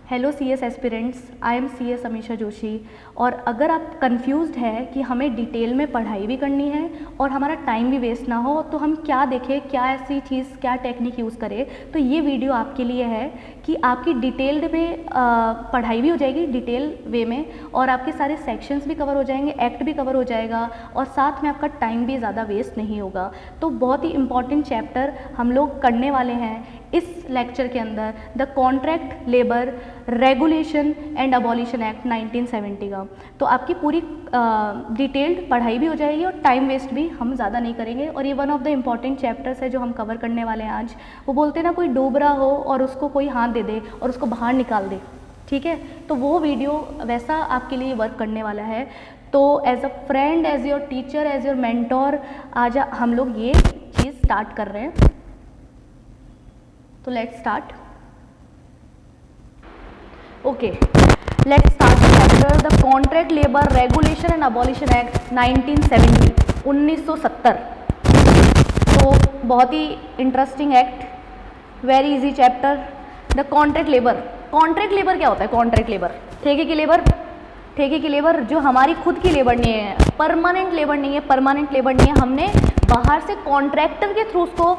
Hello CS aspirants, I am CS Amisha Joshi. और अगर आप कंफ्यूज्ड है कि हमें डिटेल में पढ़ाई भी करनी है और हमारा टाइम भी वेस्ट ना हो, तो हम क्या देखें, क्या ऐसी चीज़, क्या टेक्निक यूज़ करें, तो ये वीडियो आपके लिए है कि आपकी डिटेल्ड में पढ़ाई भी हो जाएगी डिटेल वे में, और आपके सारे सेक्शंस भी कवर हो जाएंगे, एक्ट भी कवर हो जाएगा, और साथ में आपका टाइम भी ज़्यादा वेस्ट नहीं होगा। तो बहुत ही इंपॉर्टेंट चैप्टर हम लोग करने वाले हैं इस लेक्चर के अंदर, the contract labour regulation and abolition act 1970 का। तो आपकी पूरी डिटेल्ड पढ़ाई भी हो जाएगी और टाइम वेस्ट भी हम ज़्यादा नहीं करेंगे। और ये one of the important chapters है जो हम कवर करने वाले हैं आज। वो बोलते हैं ना, कोई डूब रहा हो और उसको कोई हाथ दे दे और उसको बाहर निकाल दे, ठीक है, तो वो वीडियो वैसा आपके लिए वर्क करने वाला है। तो as a friend, as your teacher, as your mentor, आज हम लोग ये चीज़ स्टार्ट कर रहे हैं। तो let's start. Okay, let's start the chapter the contract labour regulation and abolition act 1970 1970। तो बहुत ही interesting act, very easy chapter. The contract labour, contract labour क्या होता है? कॉन्ट्रैक्ट लेबर ठेके की लेबर, ठेके की लेबर जो हमारी खुद की लेबर नहीं है, परमानेंट लेबर नहीं है, परमानेंट लेबर नहीं है, हमने बाहर से कॉन्ट्रैक्टर के थ्रू उसको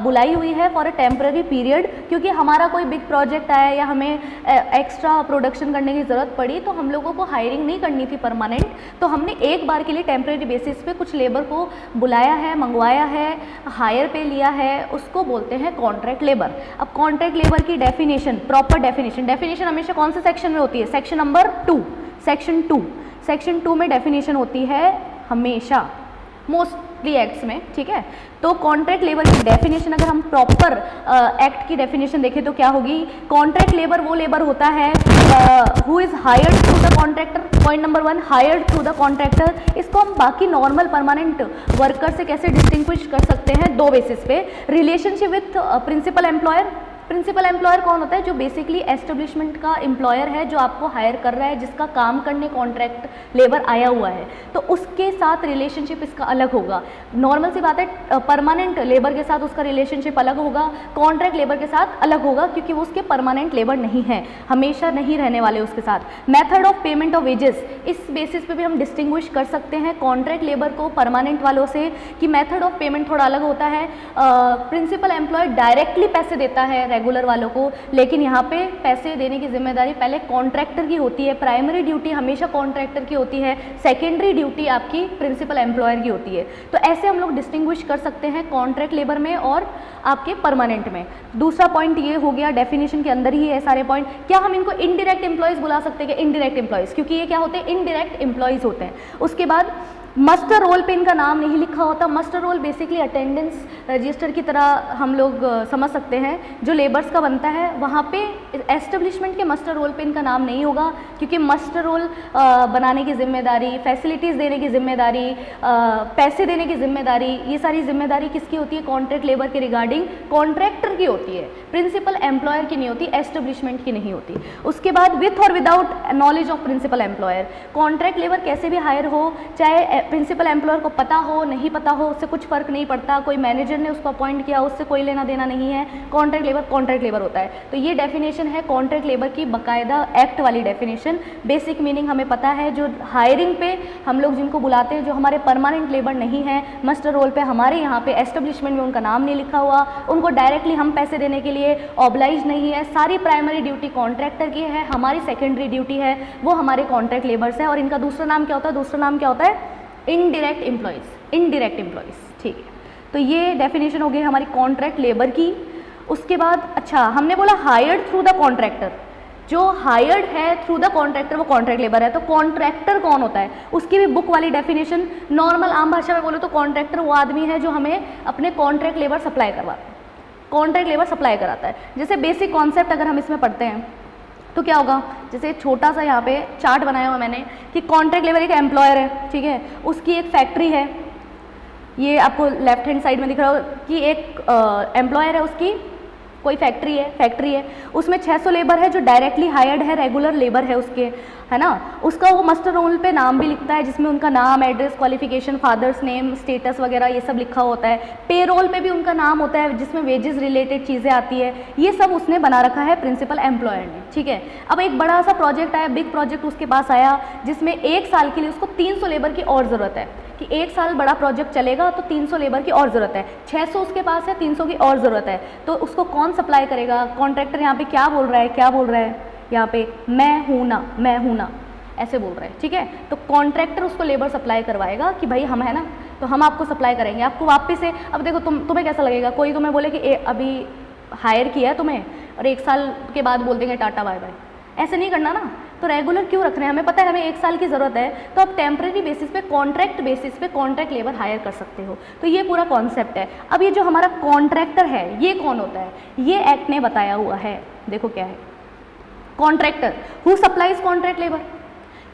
बुलाई हुई है फॉर अ टेम्पररी पीरियड, क्योंकि हमारा कोई बिग प्रोजेक्ट आया या हमें एक्स्ट्रा प्रोडक्शन करने की ज़रूरत पड़ी, तो हम लोगों को हायरिंग नहीं करनी थी परमानेंट, तो हमने एक बार के लिए टेम्पररी बेसिस पे कुछ लेबर को बुलाया है, मंगवाया है, हायर पे लिया है, उसको बोलते हैं कॉन्ट्रैक्ट लेबर। अब कॉन्ट्रैक्ट लेबर की डेफिनेशन, प्रॉपर डेफिनेशन हमेशा कौन से सेक्शन में होती है? सेक्शन नंबर 2, सेक्शन 2 में डेफिनेशन होती है हमेशा, मोस्टली एक्ट्स में, ठीक है। तो कॉन्ट्रैक्ट लेबर की डेफिनेशन अगर हम प्रॉपर एक्ट की डेफिनेशन देखें तो क्या होगी? कॉन्ट्रैक्ट लेबर वो लेबर होता है who is hired through the contractor. Point number 1, hired through the contractor. इसको हम बाकी नॉर्मल परमानेंट वर्कर से कैसे डिस्टिंग्विश कर सकते हैं? 2 बेसिस पे। Relationship with principal employer. Principal employer कौन होता है? जो बेसिकली एस्टेब्लिशमेंट का एम्प्लॉयर है, जो आपको हायर कर रहा है, जिसका काम करने कॉन्ट्रैक्ट लेबर आया हुआ है, तो उसके साथ रिलेशनशिप इसका अलग होगा। नॉर्मल सी बात है, परमानेंट लेबर के साथ उसका रिलेशनशिप अलग होगा, कॉन्ट्रैक्ट लेबर के साथ अलग होगा, क्योंकि वो उसके परमानेंट लेबर नहीं है, हमेशा नहीं रहने वाले उसके साथ। Method of payment of wages, इस बेसिस पे भी हम डिस्टिंग्विश कर सकते हैं कॉन्ट्रैक्ट लेबर को परमानेंट वालों से, कि मेथड ऑफ पेमेंट थोड़ा अलग होता है। प्रिंसिपल एम्प्लॉयर डायरेक्टली पैसे देता है रेगुलर वालों को, लेकिन यहाँ पे पैसे देने की जिम्मेदारी पहले कॉन्ट्रैक्टर की होती है। प्राइमरी ड्यूटी हमेशा कॉन्ट्रैक्टर की होती है, सेकेंडरी ड्यूटी आपकी प्रिंसिपल एम्प्लॉयर की होती है। तो ऐसे हम लोग डिस्टिंग्विश कर सकते हैं कॉन्ट्रैक्ट लेबर में और आपके परमानेंट में। दूसरा पॉइंट ये हो गया, डेफिनेशन के अंदर ही है सारे पॉइंट। क्या हम इनको इनडायरेक्ट एम्प्लॉयज़ बुला सकते हैं? इनडायरेक्ट एम्प्लॉयज़, क्योंकि ये क्या होते हैं? इनडायरेक्ट एम्प्लॉयज़ होते हैं। उसके बाद मस्टर रोल पे इनका नाम नहीं लिखा होता। Muster roll basically attendance register की तरह हम लोग समझ सकते हैं, जो लेबर्स का बनता है, वहाँ पे एस्टेब्लिशमेंट के मस्टर रोल पे इनका नाम नहीं होगा, क्योंकि मस्टर रोल बनाने की जिम्मेदारी, फैसिलिटीज़ देने की जिम्मेदारी, पैसे देने की जिम्मेदारी, ये सारी जिम्मेदारी किसकी होती है? कॉन्ट्रैक्ट लेबर के रिगार्डिंग कॉन्ट्रैक्टर की होती है, प्रिंसिपल एम्प्लॉयर की नहीं होती, एस्टेब्लिशमेंट की नहीं होती। उसके बाद विथ और without knowledge of principal employer, contract labour कैसे भी हायर हो, चाहे प्रिंसिपल एम्प्लॉयर को पता हो नहीं पता हो, उससे कुछ फर्क नहीं पड़ता, कोई मैनेजर ने उसको अपॉइंट किया, उससे कोई लेना देना नहीं है, कॉन्ट्रैक्ट लेबर होता है। तो ये डेफिनेशन है कॉन्ट्रैक्ट लेबर की, बाकायदा एक्ट वाली डेफिनेशन। बेसिक मीनिंग हमें पता है, जो हायरिंग पे हम लोग जिनको बुलाते हैं, जो हमारे परमानेंट लेबर नहीं है, मस्टर रोल पे हमारे यहाँ पे एस्टेब्लिशमेंट में उनका नाम नहीं लिखा हुआ, उनको डायरेक्टली हम पैसे देने के लिए ऑब्लाइज नहीं है, सारी प्राइमरी ड्यूटी कॉन्ट्रैक्टर की है, हमारी सेकेंडरी ड्यूटी है वो हमारे कॉन्ट्रैक्ट लेबर्स है। और इनका दूसरा नाम क्या होता है? दूसरा नाम क्या होता है? इनडायरेक्ट एम्प्लॉयज़, इनडायरेक्ट एम्प्लॉयज़, ठीक है। तो ये डेफिनेशन हो गई हमारी कॉन्ट्रैक्ट लेबर की। उसके बाद अच्छा, हमने बोला हायर्ड थ्रू द कॉन्ट्रैक्टर, जो हायर्ड है थ्रू द कॉन्ट्रैक्टर वो कॉन्ट्रैक्ट लेबर है। तो कॉन्ट्रैक्टर कौन होता है? उसकी भी बुक वाली डेफिनेशन, नॉर्मल आम भाषा में बोले तो कॉन्ट्रैक्टर वो आदमी है जो हमें अपने कॉन्ट्रैक्ट लेबर सप्लाई करवाता है, कॉन्ट्रैक्ट लेबर सप्लाई कराता है। जैसे बेसिक कॉन्सेप्ट अगर हम इसमें पढ़ते हैं तो क्या होगा? जैसे छोटा सा यहाँ पे चार्ट बनाया हुआ मैंने कि कॉन्ट्रैक्ट लेबर एक एम्प्लॉयर है, ठीक है, उसकी एक फैक्ट्री है, ये आपको लेफ्ट हैंड साइड में दिख रहा हो कि एक एम्प्लॉयर है उसकी, कोई फैक्ट्री है, उसमें 600 लेबर है जो डायरेक्टली हायर्ड है, रेगुलर लेबर है उसके, है ना, उसका वो मस्टर रोल पे नाम भी लिखता है जिसमें उनका नाम, address, qualification, father's name, status वगैरह ये सब लिखा होता है। पे रोल पे भी उनका नाम होता है जिसमें वेजेस रिलेटेड चीज़ें आती है, ये सब उसने बना रखा है प्रिंसिपल एम्प्लॉयर ने, ठीक है। अब एक बड़ा सा प्रोजेक्ट आया, बिग प्रोजेक्ट उसके पास आया जिसमें 1 साल के लिए उसको 300 लेबर की और ज़रूरत है कि 1 साल बड़ा प्रोजेक्ट चलेगा तो 300 लेबर की और ज़रूरत है, 600 उसके पास है, 300 की और ज़रूरत है, तो उसको कौन सप्लाई करेगा? कॉन्ट्रैक्टर यहाँ पे क्या बोल रहा है यहाँ पे मैं हूँ ना ऐसे बोल रहा है, ठीक है। तो कॉन्ट्रैक्टर उसको लेबर सप्लाई करवाएगा कि भाई हम है ना, तो हम आपको सप्लाई करेंगे, आपको वापस से। अब देखो तुम्हें कैसा लगेगा, कोई तुम्हें बोले कि अभी हायर किया है तुम्हें और 1 साल के बाद बोल देंगे टाटा बाय बाय, ऐसे नहीं करना ना। तो रेगुलर क्यों रख रहे हैं? हमें पता है हमें 1 साल की ज़रूरत है, तो आप टेम्प्रेरी बेसिस पे, कॉन्ट्रैक्ट बेसिस पे कॉन्ट्रैक्ट लेबर हायर कर सकते हो। तो ये पूरा कॉन्सेप्ट है। अब ये जो हमारा कॉन्ट्रैक्टर है ये कौन होता है? ये एक्ट ने बताया हुआ है, देखो क्या है। Contractor who supplies contract labour.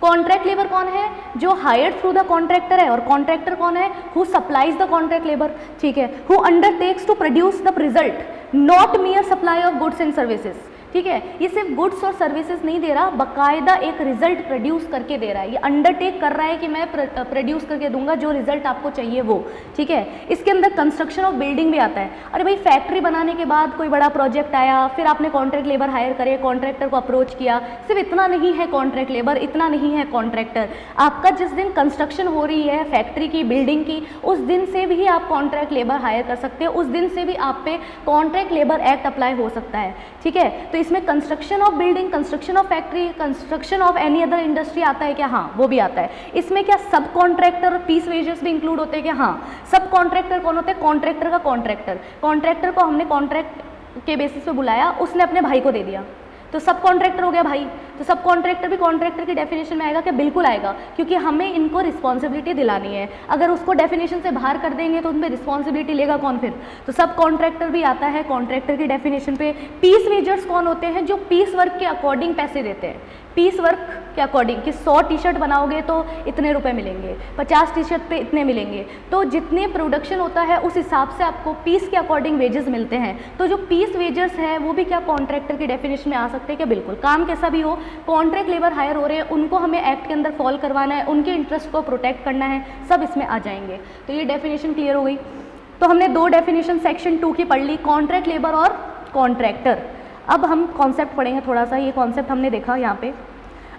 Contract labour कौन है? जो हायर्ड थ्रू द कॉन्ट्रैक्टर है। और कॉन्ट्रैक्टर कौन है? Who supplies the contract labour, ठीक है। Who undertakes to produce the result, not mere supply of goods and services, ठीक है। ये सिर्फ गुड्स और सर्विसेज नहीं दे रहा, बाकायदा एक रिजल्ट प्रोड्यूस करके दे रहा है। ये अंडरटेक कर रहा है कि मैं प्रोड्यूस करके दूंगा जो रिजल्ट आपको चाहिए वो, ठीक है। इसके अंदर कंस्ट्रक्शन ऑफ बिल्डिंग भी आता है। अरे भाई फैक्ट्री बनाने के बाद कोई बड़ा प्रोजेक्ट आया, फिर आपने कॉन्ट्रैक्ट लेबर हायर करे, कॉन्ट्रैक्टर को अप्रोच किया, सिर्फ इतना नहीं है कॉन्ट्रैक्ट लेबर, इतना नहीं है कॉन्ट्रैक्टर। आपका जिस दिन कंस्ट्रक्शन हो रही है फैक्ट्री की, बिल्डिंग की, उस दिन से भी आप कॉन्ट्रैक्ट लेबर हायर कर सकते हो, उस दिन से भी आप पे कॉन्ट्रैक्ट लेबर एक्ट अप्लाई हो सकता है, ठीक है। तो इसमें construction of building, construction of factory, construction of any other industry आता है क्या? हाँ, वो भी आता है। इसमें क्या सब कॉन्ट्रैक्टर पीस वेजेस भी इंक्लूड होते हैं क्या? हाँ। सब कॉन्ट्रैक्टर कौन होते हैं? कॉन्ट्रैक्टर का कॉन्ट्रैक्टर को हमने कॉन्ट्रैक्ट के बेसिस पे बुलाया, उसने अपने भाई को दे दिया, तो सब कॉन्ट्रैक्टर हो गया भाई। तो सब कॉन्ट्रैक्टर भी कॉन्ट्रैक्टर की डेफिनेशन में आएगा क्या? बिल्कुल आएगा, क्योंकि हमें इनको रिस्पॉन्सिबिलिटी दिलानी है। अगर उसको डेफिनेशन से बाहर कर देंगे तो उन पर रिस्पॉन्सिबिलिटी लेगा कौन फिर? तो सब कॉन्ट्रैक्टर भी आता है कॉन्ट्रैक्टर की डेफिनेशन पे। पीस वेजर्स कौन होते हैं? जो पीस वर्क के अकॉर्डिंग पैसे देते हैं, पीस वर्क के अकॉर्डिंग कि 100 टी-शर्ट बनाओगे तो इतने रुपए मिलेंगे, 50 टी-शर्ट पे इतने मिलेंगे। तो जितने प्रोडक्शन होता है उस हिसाब से आपको पीस के अकॉर्डिंग वेजेस मिलते हैं। तो जो पीस वेजर्स है वो भी क्या कॉन्ट्रैक्टर की डेफिनेशन में आ सकते हैं क्या? बिल्कुल। काम कैसा भी हो, कॉन्ट्रैक्ट लेबर हायर हो रहे हैं, उनको हमें एक्ट के अंदर फॉल करवाना है, उनके इंटरेस्ट को प्रोटेक्ट करना है, सब इसमें आ जाएंगे। तो ये डेफिनेशन क्लियर हो गई। तो हमने 2 डेफिनेशन सेक्शन 2 की पढ़ ली, कॉन्ट्रैक्ट लेबर और कॉन्ट्रैक्टर। अब हम कॉन्सेप्ट पढ़ेंगे थोड़ा सा, ये कॉन्सेप्ट हमने देखा यहाँ पे।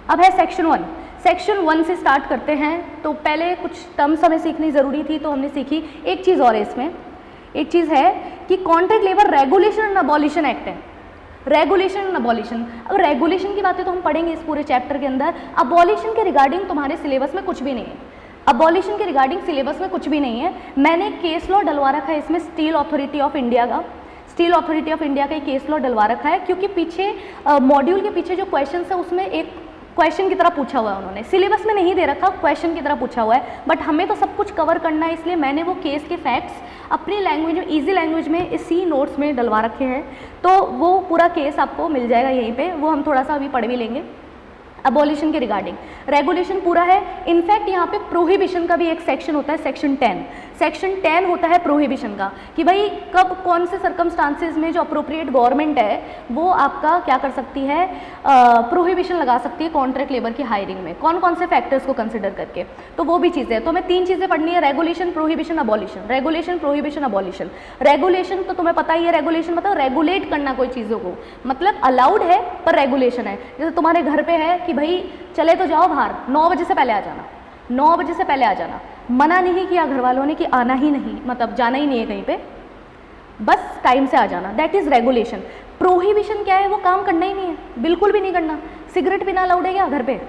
अब है सेक्शन 1। सेक्शन 1 से स्टार्ट करते हैं। तो पहले कुछ टर्म्स हमें सीखनी ज़रूरी थी, तो हमने सीखी। एक चीज़ और है इसमें, एक चीज़ है कि contract labour regulation and abolition act है। रेगुलेशन एंड अबॉलिशन, अब रेगुलेशन की बातें तो हम पढ़ेंगे इस पूरे चैप्टर के अंदर। अबॉलिशन के रिगार्डिंग तुम्हारे सिलेबस में कुछ भी नहीं है, अबॉलिशन के रिगार्डिंग सिलेबस में कुछ भी नहीं है। मैंने केस लॉ डलवा रखा है इसमें, स्टील अथॉरिटी ऑफ इंडिया का, स्टील अथॉरिटी ऑफ इंडिया का केस लॉ डलवा रखा है, क्योंकि पीछे मॉड्यूल के पीछे जो क्वेश्चन है उसमें एक क्वेश्चन की तरह पूछा हुआ है उन्होंने, सिलेबस में नहीं दे रखा, क्वेश्चन की तरह पूछा हुआ है। बट हमें तो सब कुछ कवर करना है, इसलिए मैंने वो केस के फैक्ट्स अपनी लैंग्वेज में, ईजी लैंग्वेज में इसी नोट्स में डलवा रखे हैं। तो वो पूरा केस आपको मिल जाएगा यहीं पे, वो हम थोड़ा सा अभी पढ़ भी लेंगे। अबॉलिशन के रिगार्डिंग रेगुलेशन पूरा है। इनफैक्ट यहाँ पे प्रोहिबिशन का भी एक सेक्शन होता है, सेक्शन 10। सेक्शन 10 होता है प्रोहिबिशन का, कि भाई कब कौन से सर्कमस्टांसेस में जो अप्रोप्रिएट गवर्नमेंट है वो आपका क्या कर सकती है, प्रोहिबिशन लगा सकती है कॉन्ट्रैक्ट लेबर की हायरिंग में, कौन कौन से फैक्टर्स को कंसिडर करके। तो वो भी चीज़ें हैं। तो हमें 3 चीज़ें पढ़नी है, regulation, prohibition, abolition. Regulation, prohibition, abolition. Regulation तो तुम्हें पता ही है, रेगुलेशन मतलब रेगुलेट करना कोई चीज़ों को, मतलब अलाउड है पर रेगुलेशन है। जैसे तुम्हारे घर पे है कि भाई चले तो जाओ बाहर, 9 बजे से पहले आ जाना, 9 बजे से पहले आ जाना। मना नहीं किया घर वालों ने कि आना ही नहीं, मतलब जाना ही नहीं है कहीं पे, बस टाइम से आ जाना, दैट इज़ रेगुलेशन। प्रोहिबिशन क्या है? वो काम करना ही नहीं है, बिल्कुल भी नहीं करना। सिगरेट पीना अलाउड है क्या घर पे,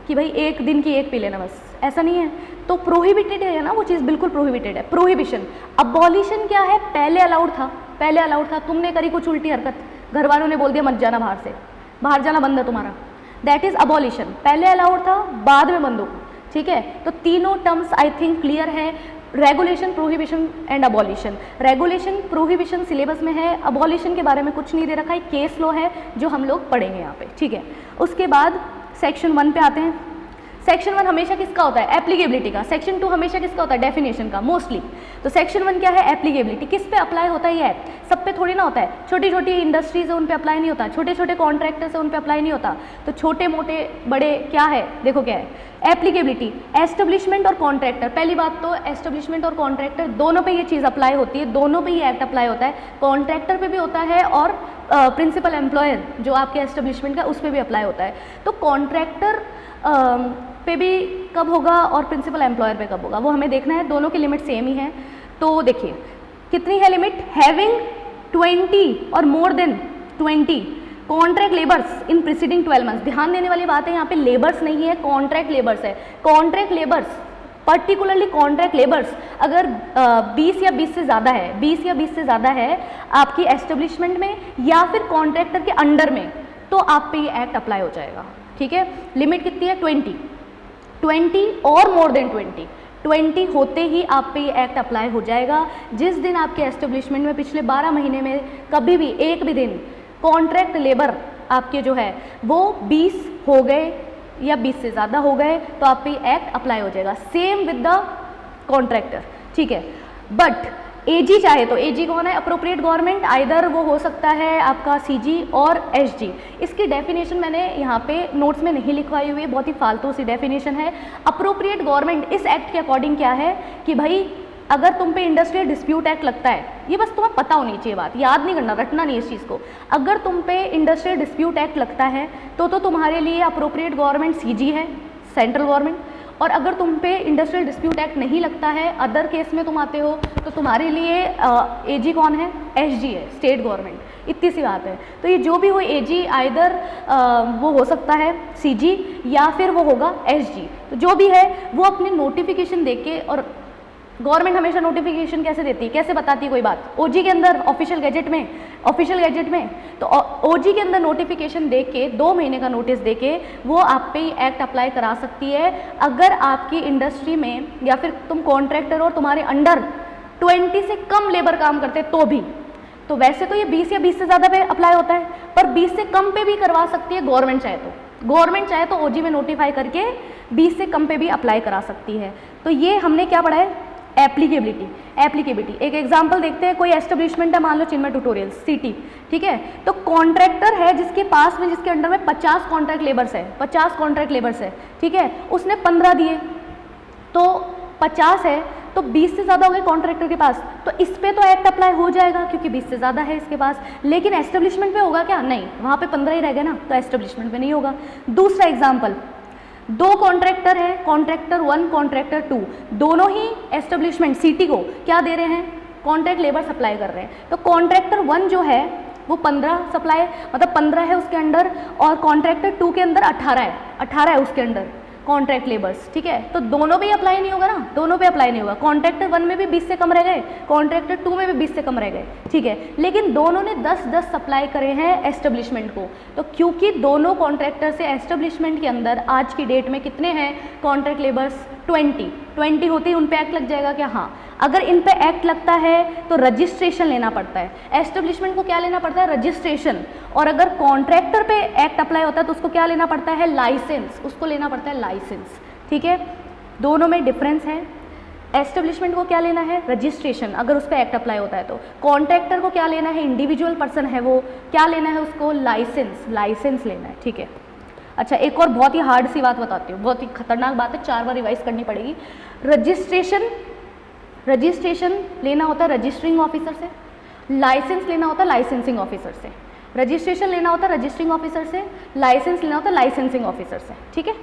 कि भाई एक दिन की एक पी लेना बस, ऐसा नहीं है। तो प्रोहिबिटेड है ना वो चीज़, बिल्कुल प्रोहिबिटेड है। प्रोहिबिशन। अबॉलिशन क्या है? पहले अलाउड था, पहले अलाउड था, तुमने करी कुछ उल्टी हरकत, घर वालों ने बोल दिया मत जाना बाहर से, बाहर जाना बंद है तुम्हारा, दैट इज़ अबॉलिशन। पहले अलाउड था, बाद में बंद हो, ठीक है। तो तीनों टर्म्स आई थिंक क्लियर है, regulation, prohibition and abolition. Regulation, prohibition syllabus में है, अबॉलिशन के बारे में कुछ नहीं दे रखा है, केस लॉ है जो हम लोग पढ़ेंगे यहाँ पे, ठीक है। उसके बाद सेक्शन 1 पे आते हैं। सेक्शन 1 हमेशा किसका होता है, एप्लीकेबिलिटी का। सेक्शन 2 हमेशा किसका होता है, डेफिनेशन का मोस्टली। तो सेक्शन 1 क्या है, एप्लीकेबिलिटी। किस पे अप्लाई होता है ये एक्ट, सब पे थोड़ी ना होता है। छोटी छोटी इंडस्ट्रीज है उन पे अप्लाई नहीं होता, छोटे छोटे कॉन्ट्रैक्टर्स है उन पे अप्लाई नहीं होता। तो छोटे मोटे बड़े क्या है, देखो क्या है एप्लीकेबिलिटी, एस्टेब्लिशमेंट और कॉन्ट्रैक्टर। पहली बात तो एस्टेब्लिशमेंट और कॉन्ट्रैक्टर दोनों पे ये चीज़ अप्लाई होती है, दोनों पे ये एक्ट अप्लाई होता है। कॉन्ट्रैक्टर पे भी होता है और प्रिंसिपल एम्प्लॉयर जो आपके एस्टेब्लिशमेंट का उस पर भी अप्लाई होता है। तो कॉन्ट्रैक्टर पे भी कब होगा और प्रिंसिपल एम्प्लॉयर पे कब होगा वो हमें देखना है, दोनों की लिमिट सेम ही है। तो देखिए कितनी है लिमिट, हैविंग 20 और मोर देन 20 कॉन्ट्रैक्ट लेबर्स इन प्रीसीडिंग 12 मंथ्स। ध्यान देने वाली बात है, यहाँ पे लेबर्स नहीं है, कॉन्ट्रैक्ट लेबर्स है। Contract labours particularly contract labours अगर 20 या 20 से ज़्यादा है, 20 या 20 से ज़्यादा है आपकी एस्टेब्लिशमेंट में या फिर कॉन्ट्रैक्टर के अंडर में, तो आप पे ये एक्ट अप्लाई हो जाएगा। ठीक है, लिमिट कितनी है 20 और मोर देन 20 होते ही आप पे ये एक्ट अप्लाई हो जाएगा। जिस दिन आपके एस्टेब्लिशमेंट में पिछले 12 महीने में कभी भी एक भी दिन कॉन्ट्रैक्ट लेबर आपके जो है वो 20 हो गए या 20 से ज़्यादा हो गए तो आप पे एक्ट अप्लाई हो जाएगा, सेम विद द कॉन्ट्रैक्टर। ठीक है, बट एजी चाहे तो, एजी कौन है, अप्रोप्रिएट गवर्नमेंट, आइदर वो हो सकता है आपका सीजी और एसजी। इसकी डेफिनेशन मैंने यहाँ पे नोट्स में नहीं लिखवाई हुई है, बहुत ही फालतू सी डेफिनेशन है। अप्रोप्रिएट गवर्नमेंट इस एक्ट के अकॉर्डिंग क्या है कि भाई अगर तुम पे इंडस्ट्रियल डिस्प्यूट एक्ट लगता है, ये बस तुम्हें पता होनी चाहिए, बात याद नहीं करना, रटना नहीं इस चीज़ को। अगर तुम पे इंडस्ट्रियल डिस्प्यूट एक्ट लगता है तो तुम्हारे लिए अप्रोप्रिएट गवर्नमेंट सीजी है, सेंट्रल गवर्नमेंट। और अगर तुम पे इंडस्ट्रियल डिस्प्यूट एक्ट नहीं लगता है, अदर केस में तुम आते हो, तो तुम्हारे लिए एजी कौन है, एसजी है, स्टेट गवर्नमेंट। इतनी सी बात है। तो ये जो भी हो एजी आइदर वो हो सकता है सीजी या फिर वो होगा एसजी। तो जो भी है वो अपने नोटिफिकेशन देके, और गवर्नमेंट हमेशा नोटिफिकेशन कैसे देती है, कैसे बताती है कोई बात, ओजी के अंदर ऑफिशियल गैजेट में, तो ओजी के अंदर नोटिफिकेशन दे के 2 महीने का नोटिस दे के वो आप पे एक्ट अप्लाई करा सकती है। अगर आपकी इंडस्ट्री में या फिर तुम कॉन्ट्रैक्टर और तुम्हारे अंडर 20 से कम लेबर काम करते तो भी, तो वैसे तो ये 20 या 20 से ज़्यादा पे अप्लाई होता है, पर 20 से कम पे भी करवा सकती है गवर्नमेंट चाहे तो ओजी में नोटिफाई करके 20 से कम पे भी अप्लाई करा सकती है। तो ये हमने क्या पढ़ा है, एप्लीकेबिलिटी। एक एग्जांपल देखते हैं, कोई एस्टेब्लिशमेंट है, मान लो चिन्मय ट्यूटोरियल्स सिटी, ठीक है, तो कॉन्ट्रैक्टर है जिसके पास में, जिसके अंडर में 50 कॉन्ट्रैक्ट लेबर्स है, ठीक है, उसने 15 दिए, तो 50 है तो 20 से ज़्यादा हो गए कॉन्ट्रैक्टर के पास, तो इस पे तो एक्ट अप्लाई हो जाएगा क्योंकि 20 से ज़्यादा है इसके पास। लेकिन एस्टेब्लिशमेंट पे होगा क्या, नहीं, वहाँ पे 15 ही रह गए ना, तो एस्टेब्लिशमेंट पे नहीं होगा। दूसरा एग्जाम्पल, 2 कॉन्ट्रैक्टर हैं, कॉन्ट्रैक्टर 1, कॉन्ट्रैक्टर 2, दोनों ही एस्टेब्लिशमेंट सिटी को क्या दे रहे हैं, कॉन्ट्रैक्ट लेबर सप्लाई कर रहे हैं। तो कॉन्ट्रैक्टर 1 जो है वो 15 सप्लाई, मतलब 15 है उसके अंडर, और कॉन्ट्रैक्टर 2 के अंदर 18 है उसके अंडर कॉन्ट्रैक्ट लेबर्स, ठीक है, तो दोनों पे अप्लाई नहीं होगा ना, दोनों पे अप्लाई नहीं होगा। कॉन्ट्रैक्टर 1 में भी 20 से कम रह गए, कॉन्ट्रैक्टर 2 में भी 20 से कम रह गए, ठीक है, लेकिन दोनों ने 10-10 सप्लाई करे हैं एस्टेब्लिशमेंट को। तो क्योंकि दोनों कॉन्ट्रैक्टर से एस्टेब्लिशमेंट के अंदर आज की डेट में कितने हैं कॉन्ट्रैक्ट लेबर्स, 20 होते ही उन पे एक्ट लग जाएगा क्या, हाँ। अगर इन पे एक्ट लगता है तो रजिस्ट्रेशन लेना पड़ता है, एस्टेब्लिशमेंट को क्या लेना पड़ता है, रजिस्ट्रेशन, और अगर कॉन्ट्रैक्टर पे एक्ट अप्लाई होता है तो उसको क्या लेना पड़ता है, लाइसेंस, उसको लेना पड़ता है लाइसेंस, ठीक है, दोनों में डिफरेंस है। एस्टेब्लिशमेंट को क्या लेना है, रजिस्ट्रेशन, अगर उस पर एक्ट अप्लाई होता है तो। कॉन्ट्रैक्टर को क्या लेना है, इंडिविजुअल पर्सन है वो, क्या लेना है उसको, लाइसेंस लेना है, ठीक है। अच्छा, एक और बहुत ही हार्ड सी बात बताती हूँ, बहुत ही खतरनाक बात है, 4 बार रिवाइज करनी पड़ेगी। रजिस्ट्रेशन लेना होता है रजिस्टरिंग ऑफिसर से, लाइसेंस लेना होता है लाइसेंसिंग ऑफिसर से। रजिस्ट्रेशन लेना होता है रजिस्टरिंग ऑफिसर से, लाइसेंस लेना होता है लाइसेंसिंग ऑफिसर से, ठीक है,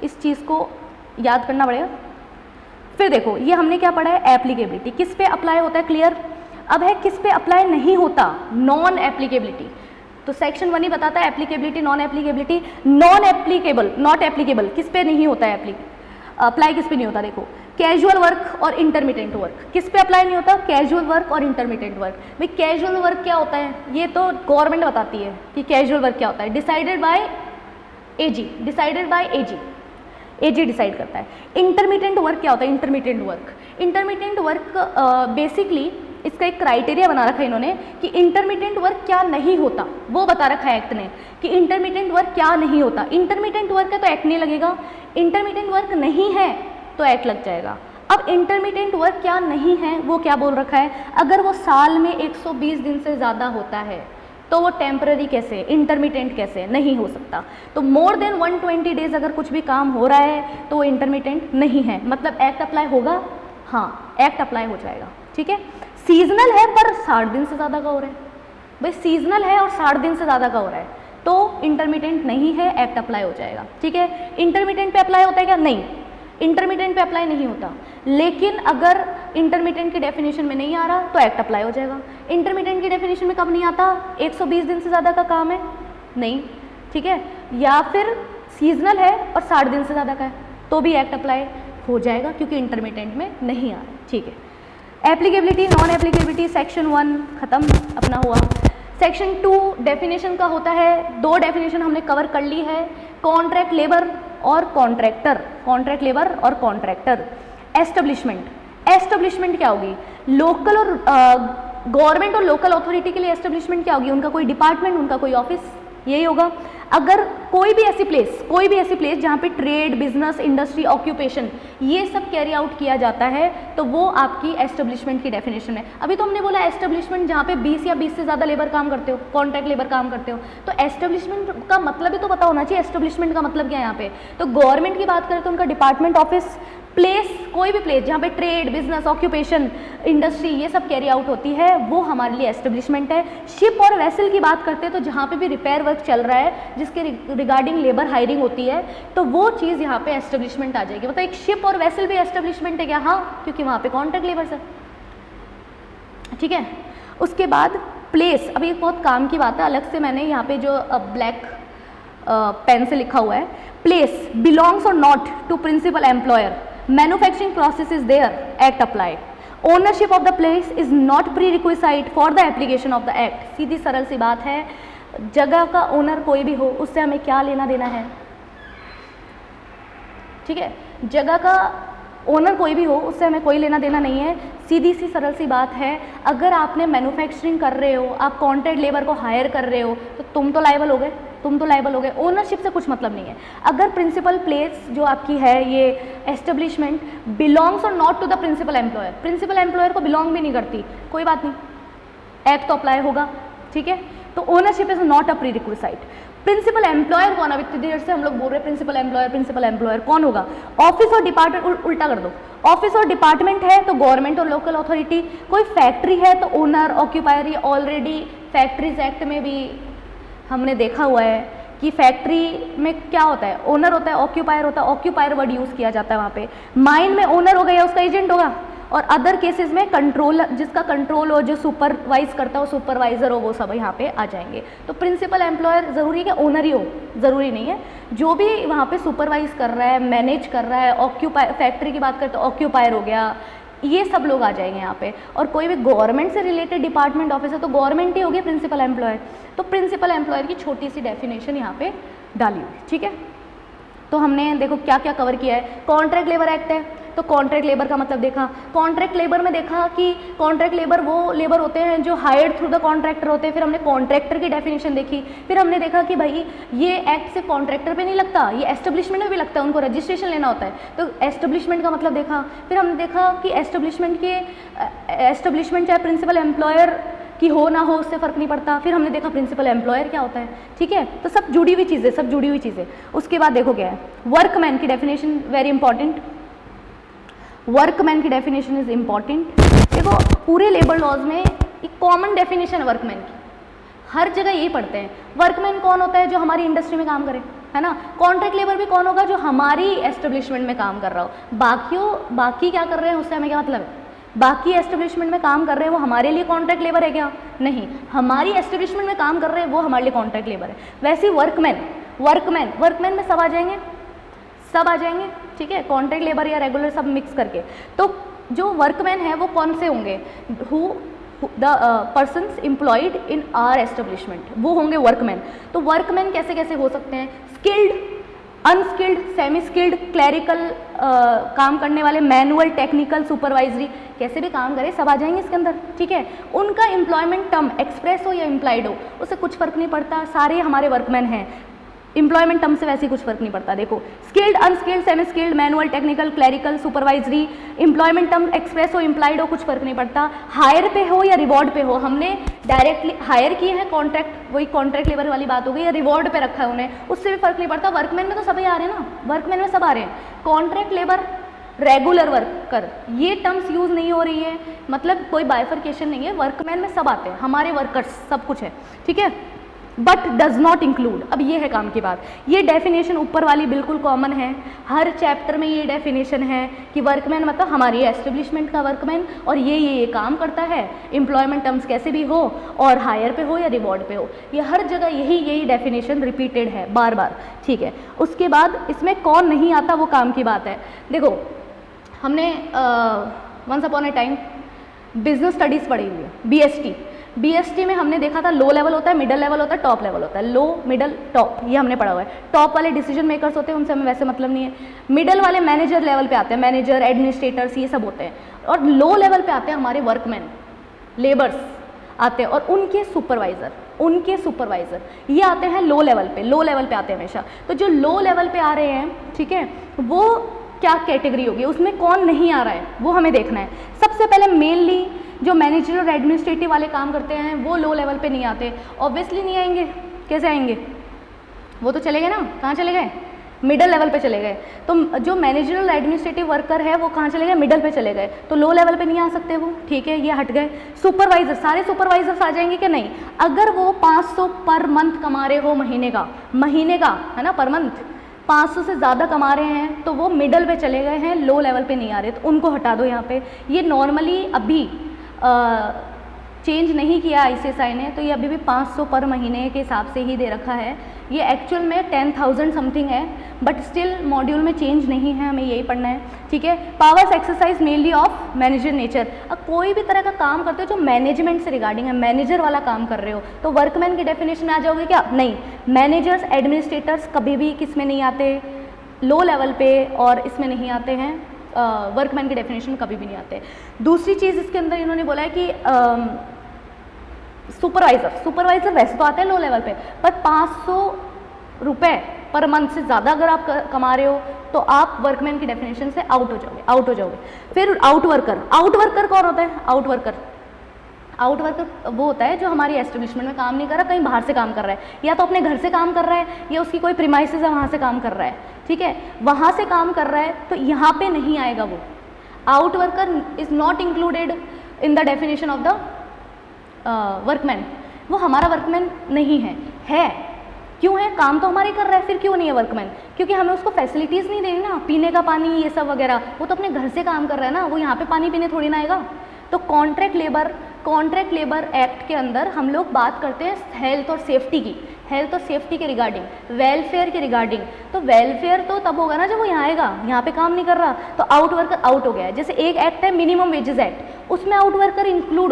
इस चीज़ को याद करना पड़ेगा। फिर देखो, ये हमने क्या पढ़ा है, एप्लीकेबिलिटी, किस पे अप्लाई होता है, क्लियर। अब है किस पे अप्लाई नहीं होता, नॉन एप्लीकेबिलिटी। तो सेक्शन 1 ही बताता है applicability, non applicability. Not applicable किस पे नहीं होता है, अप्लाई किस पे नहीं होता, देखो, कैजुअल वर्क और इंटरमिटेंट वर्क, किस पे अप्लाई नहीं होता, कैजुअल वर्क और इंटरमिटेंट वर्क। भाई कैजुअल वर्क क्या होता है, ये तो गवर्नमेंट बताती है कि कैजुअल वर्क क्या होता है, डिसाइडेड बाय एजी डिसाइड करता है। इंटरमिटेंट वर्क क्या होता है, इंटरमिटेंट वर्क बेसिकली इसका एक क्राइटेरिया बना रखा है इन्होंने कि इंटरमीडिएट वर्क क्या नहीं होता, वो बता रखा है एक्ट ने कि इंटरमीडिएट वर्क क्या नहीं होता। इंटरमीडिएट वर्क है तो एक्ट नहीं लगेगा, इंटरमीडिएट वर्क नहीं है तो एक्ट लग जाएगा। अब इंटरमीडिएट वर्क क्या नहीं है वो क्या बोल रखा है, अगर वो साल में 120 दिन से ज़्यादा होता है तो वो टेम्पररी कैसे, इंटरमीडिएट कैसे, नहीं हो सकता। तो मोर देन 120 डेज अगर कुछ भी काम हो रहा है तो वो इंटरमीडिएट नहीं है, मतलब एक्ट अप्लाई होगा, हाँ एक्ट अप्लाई हो जाएगा, ठीक है। सीजनल है पर 60 दिन से ज़्यादा का हो रहा है, भाई सीजनल है और 60 दिन से ज़्यादा का हो रहा है तो इंटरमीडिएट नहीं है, एक्ट अप्लाई हो जाएगा, ठीक है। इंटरमीडिएट पे अप्लाई होता है क्या, नहीं, इंटरमीडिएट पे अप्लाई नहीं होता। लेकिन अगर इंटरमीडिएट की डेफिनेशन में नहीं आ रहा तो एक्ट अप्लाई हो जाएगा। इंटरमीडिएट की डेफिनेशन में कब नहीं आता, 120 दिन से ज़्यादा का काम है, नहीं, ठीक है, या फिर सीजनल है और 60 दिन से ज़्यादा का है तो भी एक्ट अप्लाई हो जाएगा क्योंकि इंटरमीडिएट में नहीं आ रहा, ठीक है। एप्लीकेबिलिटी, नॉन एप्लीकेबिलिटी, सेक्शन 1 खत्म अपना हुआ। सेक्शन 2 डेफिनेशन का होता है, 2 डेफिनेशन हमने कवर कर ली है, कॉन्ट्रैक्ट लेबर और कॉन्ट्रैक्टर, कॉन्ट्रैक्ट लेबर और कॉन्ट्रैक्टर। एस्टेब्लिशमेंट, एस्टेब्लिशमेंट क्या होगी, लोकल और गवर्नमेंट और लोकल अथॉरिटी के लिए एस्टेब्लिशमेंट क्या होगी, उनका कोई डिपार्टमेंट, उनका कोई ऑफिस, यही होगा। अगर कोई भी ऐसी प्लेस जहाँ पे ट्रेड, बिजनेस, इंडस्ट्री, ऑक्यूपेशन ये सब कैरी आउट किया जाता है तो वो आपकी एस्टेब्लिशमेंट की डेफिनेशन है। अभी तो हमने बोला एस्टेब्लिशमेंट जहाँ पे 20 या 20 से ज़्यादा लेबर काम करते हो, कॉन्ट्रैक्ट लेबर काम करते हो, तो एस्टेब्लिशमेंट का मतलब ही तो पता होना चाहिए एस्टेब्लिशमेंट का मतलब क्या है यहाँ पे। तो गवर्नमेंट की बात करें तो उनका डिपार्टमेंट, ऑफिस, प्लेस, कोई भी प्लेस जहाँ पे ट्रेड, बिजनेस, ऑक्यूपेशन, इंडस्ट्री ये सब कैरी आउट होती है वो हमारे लिए एस्टेब्लिशमेंट है। शिप और वेसल की बात करते हैं तो जहाँ पे भी रिपेयर वर्क चल रहा है जिसके रिगार्डिंग लेबर हायरिंग होती है तो वो चीज़ यहाँ पे एस्टेब्लिशमेंट आ जाएगी। मतलब एक शिप और वेसल भी एस्टेब्लिशमेंट है क्या, हाँ, क्योंकि वहाँ पे कॉन्ट्रैक्ट लेबर है, ठीक है। उसके बाद प्लेस, अभी एक बहुत काम की बात है, अलग से मैंने यहाँ पे जो ब्लैक पेन से लिखा हुआ है, प्लेस बिलोंग्स और not to principal employer, manufacturing process is there, act apply. Ownership of the place is not prerequisite for the application of the act. सीधी सरल सी बात है, जगह का ओनर कोई भी हो उससे हमें क्या लेना देना है, ठीक है, जगह का ओनर कोई भी हो उससे हमें कोई लेना देना नहीं है। सीधी सी सरल सी बात है, अगर आपने मैन्युफैक्चरिंग कर रहे हो, आप कॉन्ट्रैक्ट लेबर को हायर कर रहे हो तो तुम तो लायबल हो गए, ओनरशिप से कुछ मतलब नहीं है। अगर प्रिंसिपल प्लेस जो आपकी है ये एस्टेब्लिशमेंट बिलोंग्स और not to the principal employer, principal employer को बिलोंग भी नहीं करती, कोई बात नहीं, एक्ट तो अप्लाई होगा, ठीक है। तो ownership is not a prerequisite. Principal employer कौन, अब इतनी देर से हम लोग बोल रहे हैं प्रिंसिपल एम्प्लॉयर कौन होगा, ऑफिस और डिपार्टमेंट, उल्टा कर दो, ऑफिस और डिपार्टमेंट है तो गवर्नमेंट और लोकल अथॉरिटी, कोई फैक्ट्री है तो ओनर, ऑक्यूपायर, ये ऑलरेडी फैक्ट्रीज एक्ट में भी हमने देखा हुआ है कि फैक्ट्री में क्या होता है, ओनर होता है, ऑक्यूपायर होता है, ऑक्यूपायर वर्ड यूज़ किया जाता है वहाँ पे। माइन में ओनर हो गया, उसका एजेंट होगा, और अदर केसेस में कंट्रोल, जिसका कंट्रोल हो, जो सुपरवाइज करता हो, सुपरवाइजर हो, वो सब यहाँ पे आ जाएंगे। तो प्रिंसिपल एम्प्लॉयर ज़रूरी है कि ओनर ही हो, ज़रूरी नहीं है, जो भी वहाँ पे सुपरवाइज कर रहा है, मैनेज कर रहा है, ऑक्यूपायर, फैक्ट्री की बात करें तो ऑक्यूपायर हो गया, ये सब लोग आ जाएंगे यहाँ पे। और कोई भी गवर्नमेंट से रिलेटेड डिपार्टमेंट ऑफिस है तो गवर्नमेंट ही होगी प्रिंसिपल एम्प्लॉयर। तो प्रिंसिपल एम्प्लॉयर की छोटी सी डेफिनेशन यहाँ पे डाली हुई, ठीक है। तो हमने देखो क्या क्या कवर किया है। कॉन्ट्रैक्ट लेबर एक्ट है तो कॉन्ट्रैक्ट लेबर का मतलब देखा, कॉन्ट्रैक्ट लेबर में देखा कि कॉन्ट्रैक्ट लेबर वो लेबर होते हैं जो हायर्ड थ्रू द कॉन्ट्रैक्टर होते हैं। फिर हमने कॉन्ट्रैक्टर की डेफिनेशन देखी, फिर हमने देखा कि भाई ये एक्ट सिर्फ कॉन्ट्रैक्टर पे नहीं लगता, ये एस्टेब्लिशमेंट में भी लगता है, उनको रजिस्ट्रेशन लेना होता है, तो एस्टेब्लिशमेंट का मतलब देखा। फिर हमने देखा कि एस्टेब्लिशमेंट चाहे प्रिंसिपल एम्प्लॉयर कि हो ना हो उससे फ़र्क नहीं पड़ता। फिर हमने देखा प्रिंसिपल एम्प्लॉयर क्या होता है, ठीक है। तो सब जुड़ी हुई चीज़ें। उसके बाद देखो क्या है, वर्कमैन की डेफिनेशन वेरी इंपॉर्टेंट, वर्कमैन की डेफिनेशन इज इम्पॉर्टेंट। देखो पूरे लेबर लॉज में एक कॉमन डेफिनेशन है वर्कमैन की, हर जगह यही पढ़ते हैं। वर्कमैन कौन होता है, जो हमारी इंडस्ट्री में काम करे, है ना। कॉन्ट्रैक्ट लेबर भी कौन होगा, जो हमारी एस्टेब्लिशमेंट में काम कर रहा हो। बाकी क्या कर रहे हैं उससे हमें क्या मतलब है, बाकी एस्टेब्लिशमेंट में काम कर रहे हैं वो हमारे लिए कॉन्ट्रैक्ट लेबर है क्या, नहीं, हमारी एस्टेब्लिशमेंट में काम कर रहे हैं वो हमारे लिए कॉन्ट्रैक्ट लेबर है। वैसे ही वर्कमैन में सब आ जाएंगे, ठीक है, कॉन्ट्रैक्ट लेबर या रेगुलर सब मिक्स करके। तो जो वर्कमैन है वो कौन से होंगे, the persons employed in our establishment, वो होंगे वर्कमैन। तो वर्कमैन कैसे कैसे हो सकते हैं, skilled unskilled, semi skilled, clerical काम करने वाले, मैनुअल, टेक्निकल, सुपरवाइजरी, कैसे भी काम करें सब आ जाएंगे इसके अंदर, ठीक है। उनका एम्प्लॉयमेंट टर्म एक्सप्रेस हो या इम्प्लाइड हो उससे कुछ फर्क नहीं पड़ता, सारे हमारे वर्कमैन हैं। एम्प्लॉयमेंट टर्म से वैसे कुछ फर्क नहीं पड़ता। देखो skilled, unskilled, semi skilled, manual, technical, clerical, supervisory, employment term express हो, इम्प्लाइड हो, कुछ फर्क नहीं पड़ता। हायर पे हो या रिवॉर्ड पे हो, हमने डायरेक्टली हायर किए हैं, कॉन्ट्रैक्ट, वही कॉन्ट्रैक्ट लेबर वाली बात हो गई, या रिवॉर्ड पे रखा है उन्हें, उससे भी फर्क नहीं पड़ता। वर्कमैन में तो सभी आ रहे हैं ना, वर्कमैन में सब आ रहे हैं। कॉन्ट्रैक्ट लेबर, रेगुलर वर्कर, ये टर्म्स यूज नहीं हो रही है, मतलब कोई बाइफर्केशन नहीं है, वर्कमैन में सब आते हैं, हमारे वर्कर्स सब कुछ है, ठीक है। बट डज नॉट इंक्लूड, अब ये है काम की बात। ये डेफिनेशन ऊपर वाली बिल्कुल कॉमन है, हर चैप्टर में ये डेफिनेशन है कि वर्कमैन मतलब हमारी एस्टेब्लिशमेंट का वर्कमैन, और ये काम करता है, एम्प्लॉयमेंट टर्म्स कैसे भी हो, और हायर पे हो या रिवॉर्ड पे हो, ये हर जगह यही डेफिनेशन रिपीटेड है बार बार, ठीक है। उसके बाद इसमें कौन नहीं आता वो काम की बात है। देखो हमने once upon a time business studies पढ़ी हुई है, बीएसटी। बीएसटी में हमने देखा था लो लेवल होता है, मिडल लेवल होता है, टॉप लेवल होता है, लो मिडल टॉप, ये हमने पढ़ा हुआ है। टॉप वाले डिसीजन मेकर्स होते हैं, उनसे हमें वैसे मतलब नहीं है। मिडल वाले मैनेजर लेवल पे आते हैं, मैनेजर, एडमिनिस्ट्रेटर्स, ये सब होते हैं। और लो लेवल पे आते हैं हमारे वर्कमैन, लेबर्स आते हैं, और उनके सुपरवाइज़र ये आते हैं लो लेवल पे, लो लेवल पे आते हैं हमेशा। तो जो लो लेवल पे आ रहे हैं, ठीक है, वो क्या कैटेगरी होगी, उसमें कौन नहीं आ रहा है वो हमें देखना है। सबसे पहले मेनली जो मैनेजर और एडमिनिस्ट्रेटिव वाले काम करते हैं वो लो लेवल पे नहीं आते, ऑब्वियसली नहीं आएंगे। कैसे आएंगे, वो तो चले गए ना, कहाँ चले गए, मिडल लेवल पे चले गए। तो जो मैनेजरल एडमिनिस्ट्रेटिव वर्कर है वो कहाँ चले गए, मिडल पे चले गए, तो लो लेवल पे नहीं आ सकते वो, ठीक है, ये हट गए। सुपरवाइजर, सारे सुपरवाइजर्स आ जाएंगे कि नहीं, अगर वो 500 पर मंथ कमा रहे हो, महीने का है ना, पर मंथ 500 से ज़्यादा कमा रहे हैं, तो वो मिडल पे चले गए हैं, लो लेवल पे नहीं आ रहे, तो उनको हटा दो यहाँ पे। ये नॉर्मली अभी चेंज नहीं किया आईसीएसआई ने, तो ये अभी भी 500 पर महीने के हिसाब से ही दे रखा है। ये एक्चुअल में 10,000 समथिंग है, बट स्टिल मॉड्यूल में चेंज नहीं है, हमें यही पढ़ना है, ठीक है। Powers exercise mainly of manager nature, अब कोई भी तरह का काम करते हो जो मैनेजमेंट से रिगार्डिंग है, मैनेजर वाला काम कर रहे हो, तो वर्कमैन की डेफिनेशन में आ जाओगे क्या, नहीं। मैनेजर्स, एडमिनिस्ट्रेटर्स कभी भी किस में नहीं आते, लो लेवल पे, और इसमें नहीं आते हैं, वर्कमैन की डेफिनेशन कभी भी नहीं आते। दूसरी चीज़ इसके अंदर इन्होंने बोला है कि सुपरवाइज़र वैसे तो आते हैं लो लेवल पे, पर 500 रुपये पर मंथ से ज़्यादा अगर आप कमा रहे हो तो आप वर्कमैन की डेफिनेशन से आउट हो जाओगे। फिर आउटवर्कर कौन होता है, आउटवर्कर वो होता है जो हमारी एस्टेब्लिशमेंट में काम नहीं कर रहा, कहीं बाहर से काम कर रहा है, या तो अपने घर से काम कर रहा है, या उसकी कोई प्रीमाइसेस है वहाँ से काम कर रहा है, ठीक है, वहाँ से काम कर रहा है, तो यहाँ पे नहीं आएगा वो। Outworker is not included in the definition of the workman, वो हमारा वर्कमैन नहीं है। क्यों है, काम तो हमारे कर रहा है, फिर क्यों नहीं है वर्कमैन, क्योंकि हमें उसको फैसिलिटीज़ नहीं देनी ना, पीने का पानी ये सब वगैरह, वो तो अपने घर से काम कर रहा है ना, वो यहाँ पे पानी पीने थोड़ी ना आएगा। तो कॉन्ट्रैक्ट लेबर एक्ट के अंदर हम लोग बात करते हैं हेल्थ और सेफ्टी के रिगार्डिंग, वेलफेयर के रिगार्डिंग। तो वेलफेयर तो तब होगा ना जब वो यहाँ आएगा, यहाँ पे काम नहीं कर रहा, तो आउटवर्कर आउट हो गया है। जैसे एक एक्ट है मिनिमम वेजेस एक्ट, उसमें आउटवर्कर इंक्लूड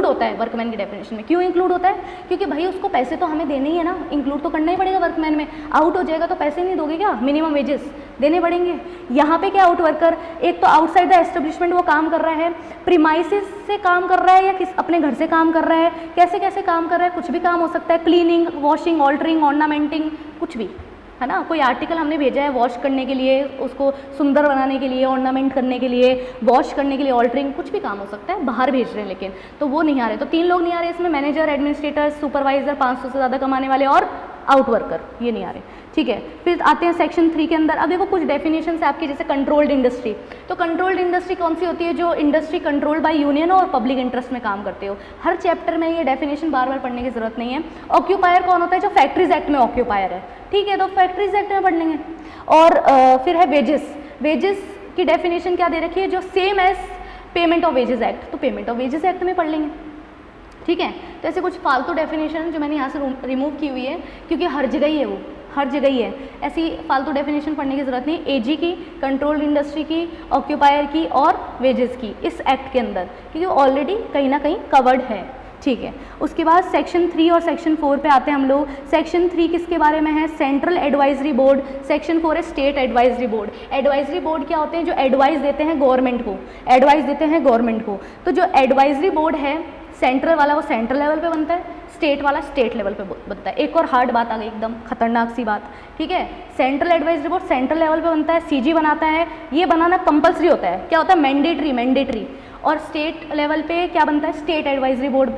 होता है वर्कमैन की डेफिनेशन में। क्यों इंक्लूड होता है, क्योंकि भाई उसको पैसे तो हमें देने ही है ना, इंक्लूड तो करना ही पड़ेगा वर्कमैन में। आउट हो जाएगा तो पैसे नहीं दोगे क्या, मिनिमम वेजेस देने पड़ेंगे। यहाँ पे क्या आउटवर्कर, एक तो आउटसाइड द एस्टेब्लिशमेंट वो काम कर रहा है, प्रीमाइसेस से काम कर रहा है, या अपने घर से काम कर रहा है, कैसे काम कर रहा है, कुछ भी काम हो सकता है, क्लीनिंग, वॉशिंग, ऑल्टरिंग, ऑर्नामेंटिंग, कुछ भी है ना। कोई आर्टिकल हमने भेजा है वॉश करने के लिए, उसको सुंदर बनाने के लिए, ऑर्नामेंट करने के लिए, वॉश करने के लिए, ऑल्टरिंग, कुछ भी काम हो सकता है, बाहर भेज रहे हैं, लेकिन तो वो नहीं आ रहे। तो 3 लोग नहीं आ रहे इसमें, मैनेजर, एडमिनिस्ट्रेटर, सुपरवाइजर, 500 से ज़्यादा कमाने वाले, और आउटवर्कर, ये नहीं आ रहे, ठीक है। फिर आते हैं सेक्शन 3 के अंदर। अब देखो कुछ डेफिनेशन है आपकी, जैसे कंट्रोल्ड इंडस्ट्री। तो कंट्रोल्ड इंडस्ट्री कौन सी होती है, जो इंडस्ट्री कंट्रोल्ड बाय यूनियन और पब्लिक इंटरेस्ट में काम करते हो। हर चैप्टर में ये डेफिनेशन बार बार पढ़ने की जरूरत नहीं है। ऑक्यूपायर कौन होता है, जो फैक्ट्रीज एक्ट में ऑक्यूपायर है, ठीक है, तो फैक्ट्रीज एक्ट में पढ़ लेंगे। और फिर है वेजेस की डेफिनेशन क्या दे रखी है, जो same as payment of wages act, तो पेमेंट ऑफ वेजेस एक्ट में पढ़ लेंगे, ठीक है। तो ऐसे कुछ फालतू डेफिनेशन जो मैंने यहाँ से रिमूव की हुई है, क्योंकि हर जगह ही है वो, हर जगह ही है, ऐसी फालतू डेफिनेशन पढ़ने की ज़रूरत नहीं। एजी की, कंट्रोल्ड इंडस्ट्री की, ऑक्यूपायर की और वेजेस की इस एक्ट के अंदर, क्योंकि ऑलरेडी कहीं ना कहीं कवर्ड है, ठीक है। उसके बाद सेक्शन 3 और सेक्शन 4 पे आते हैं हम लोग। सेक्शन 3 किसके बारे में है? Central advisory board. सेक्शन 4 है state advisory board. Advisory board क्या होते हैं? जो एडवाइस देते हैं गवर्नमेंट को, एडवाइस देते हैं गवर्नमेंट को। तो जो एडवाइजरी बोर्ड है सेंट्रल वाला वो सेंट्रल लेवल पे बनता है, स्टेट वाला स्टेट लेवल पे बनता है। एक और हार्ड बात आ गई, एकदम खतरनाक सी बात, ठीक है। Central advisory board central level पे बनता है, सीजी बनाता है। ये बनाना कंपलसरी होता है। क्या होता है? मैंडेटरी। और स्टेट लेवल पे क्या बनता है? स्टेट एडवाइजरी बोर्ड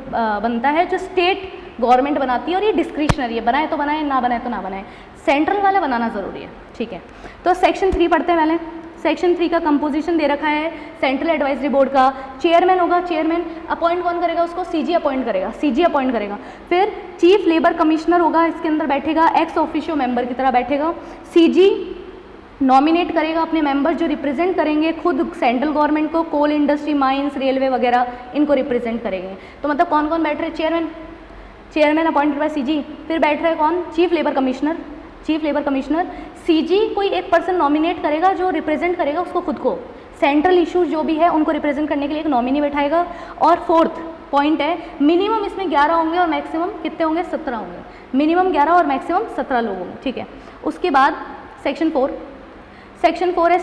बनता है, जो स्टेट गवर्नमेंट बनाती है, और ये डिस्क्रिशनरी है, बनाए तो बनाए, ना बनाए तो ना बनाए। सेंट्रल वाला बनाना ज़रूरी है, ठीक है। तो सेक्शन 3 पढ़ते हैं पहले। सेक्शन 3 का कंपोजिशन दे रखा है सेंट्रल एडवाइजरी बोर्ड का। चेयरमैन होगा, चेयरमैन अपॉइंट कौन करेगा? उसको सीजी अपॉइंट करेगा, सीजी अपॉइंट करेगा। फिर चीफ लेबर कमिश्नर होगा, इसके अंदर बैठेगा, एक्स ऑफिशियो मेंबर की तरह बैठेगा। सीजी नॉमिनेट करेगा अपने मेंबर्स जो रिप्रेजेंट करेंगे खुद सेंट्रल गवर्नमेंट को, कोल इंडस्ट्री, माइंस, रेलवे वगैरह इनको रिप्रेजेंट करेंगे। तो मतलब कौन कौन बैठ रहे? Chairman appointed by CG. फिर बैठ रहे कौन? Chief labour commissioner. सीजी कोई एक पर्सन नॉमिनेट करेगा जो रिप्रेजेंट करेगा उसको खुद को, सेंट्रल इश्यूज जो भी है उनको रिप्रेजेंट करने के लिए एक नॉमिनी बैठाएगा। और फोर्थ पॉइंट है, मिनिमम इसमें 11 होंगे और मैक्सिमम कितने होंगे? 17 होंगे। मिनिमम 11 और मैक्सिमम 17 लोग होंगे, ठीक है। उसके बाद सेक्शन 4 है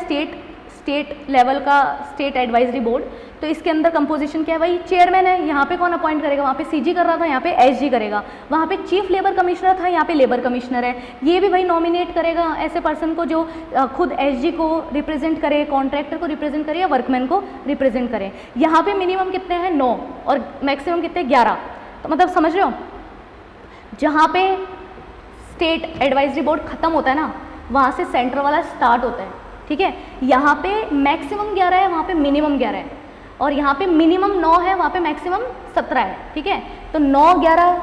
स्टेट लेवल का स्टेट एडवाइजरी बोर्ड। तो इसके अंदर कंपोजिशन क्या है? भाई चेयरमैन है, यहाँ पे कौन अपॉइंट करेगा? वहाँ पे सीजी कर रहा था, यहाँ पे एसजी करेगा। वहाँ पे चीफ लेबर कमिश्नर था, यहाँ पे लेबर कमिश्नर है। ये भी भाई नॉमिनेट करेगा ऐसे पर्सन को जो खुद एसजी को रिप्रेजेंट करे, कॉन्ट्रैक्टर को रिप्रेजेंट करे या वर्कमैन को रिप्रेजेंट करे। यहाँ पे मिनिमम कितने हैं? 9 और मैक्सिमम कितने? 11। तो मतलब समझ रहे हो, जहाँ पे स्टेट एडवाइजरी बोर्ड खत्म होता है ना, वहाँ से सेंट्रल वाला स्टार्ट होता है, ठीक है। यहाँ पे मैक्सिमम 11 है, वहाँ पे मिनिमम 11 है, और यहाँ पे मिनिमम 9 है, वहाँ पे मैक्सिमम 17 है, ठीक है। तो 9 11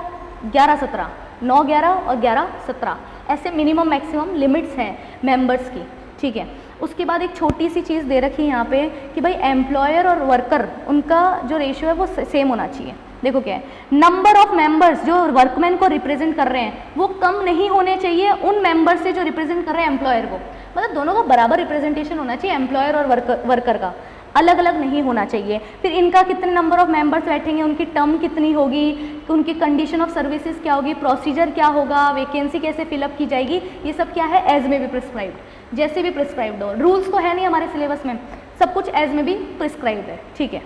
11 17, 9 11 और 11 17 ऐसे मिनिमम मैक्सिमम लिमिट्स हैं मेंबर्स की, ठीक है। उसके बाद एक छोटी सी चीज़ दे रखी है यहाँ पे कि भाई एम्प्लॉयर और वर्कर उनका जो रेशियो है वो सेम होना चाहिए। देखो क्या है, नंबर ऑफ मेंबर्स जो वर्कमैन को रिप्रेजेंट कर रहे हैं वो कम नहीं होने चाहिए उन मेंबर से जो रिप्रेजेंट कर रहे हैं एम्प्लॉयर को। मतलब दोनों का बराबर रिप्रेजेंटेशन होना चाहिए, एम्प्लॉयर और वर्कर का, अलग अलग नहीं होना चाहिए। फिर इनका कितने नंबर ऑफ मेंबर्स बैठेंगे, उनकी टर्म कितनी होगी, उनकी कंडीशन ऑफ सर्विसेज क्या होगी, प्रोसीजर क्या होगा, वैकेंसी कैसे फिलअप की जाएगी, ये सब क्या है? एज में भी प्रिस्क्राइब्ड, जैसे भी प्रिस्क्राइब्ड हो। रूल्स तो है नहीं हमारे सिलेबस में, सब कुछ एज में भी प्रिस्क्राइब्ड है, ठीक है।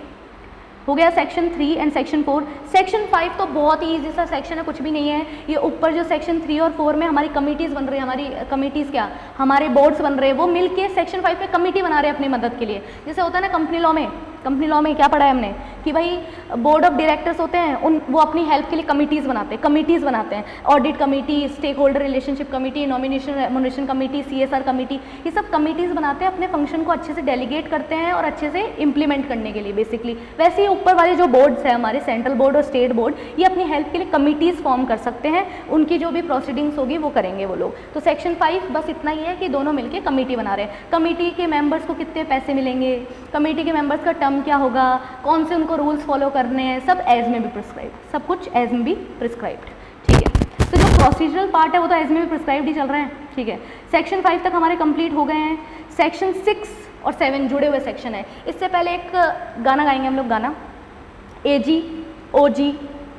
हो गया सेक्शन 3 एंड सेक्शन 4। सेक्शन 5 तो बहुत ही ईजी सा सेक्शन है, कुछ भी नहीं है। ये ऊपर जो सेक्शन 3 और 4 में हमारी कमिटीज़ बन रही है, हमारी कमिटीज़ क्या, हमारे बोर्ड्स बन रहे हैं, वो मिलके सेक्शन 5 में कमिटी बना रहे हैं अपनी मदद के लिए। जैसे होता है ना कंपनी लॉ में क्या पढ़ा है हमने कि भाई बोर्ड ऑफ डायरेक्टर्स होते हैं, वो अपनी हेल्प के लिए कमिटीज़ बनाते हैं, audit committee, stake holder relationship committee, nomination remuneration committee, CSR committee, ये सब कमिटीज़ बनाते हैं, अपने फंक्शन को अच्छे से डेलीगेट करते हैं और अच्छे से इंप्लीमेंट करने के लिए बेसिकली। वैसे ही ऊपर वाले जो बोर्ड्स हैं हमारे, सेंट्रल बोर्ड और स्टेट बोर्ड, ये अपनी हेल्प के लिए कमिटीज़ फॉर्म कर सकते हैं, उनकी जो भी प्रोसीडिंग्स होगी वो करेंगे वो लोग। तो सेक्शन 5 बस इतना ही है कि दोनों मिलकर कमिटी बना रहे हैं। कमिटी के मेंबर्स को कितने पैसे मिलेंगे, कमिटी के मेंबर्स का टर्म क्या होगा, कौन से उनको रूल्स फॉलो करने हैं, सब एज में भी प्रिस्क्राइब्ड, सब कुछ एज में भी प्रिस्क्राइब्ड, ठीक है। तो जो प्रोसीजरल पार्ट है वो तो एज में भी प्रिस्क्राइब्ड ही चल रहे हैं, ठीक है। सेक्शन 5 तक हमारे कंप्लीट हो गए हैं। सेक्शन 6 और 7 जुड़े हुए सेक्शन है। इससे पहले एक गाना गाएंगे हम लोग, गाना AG OG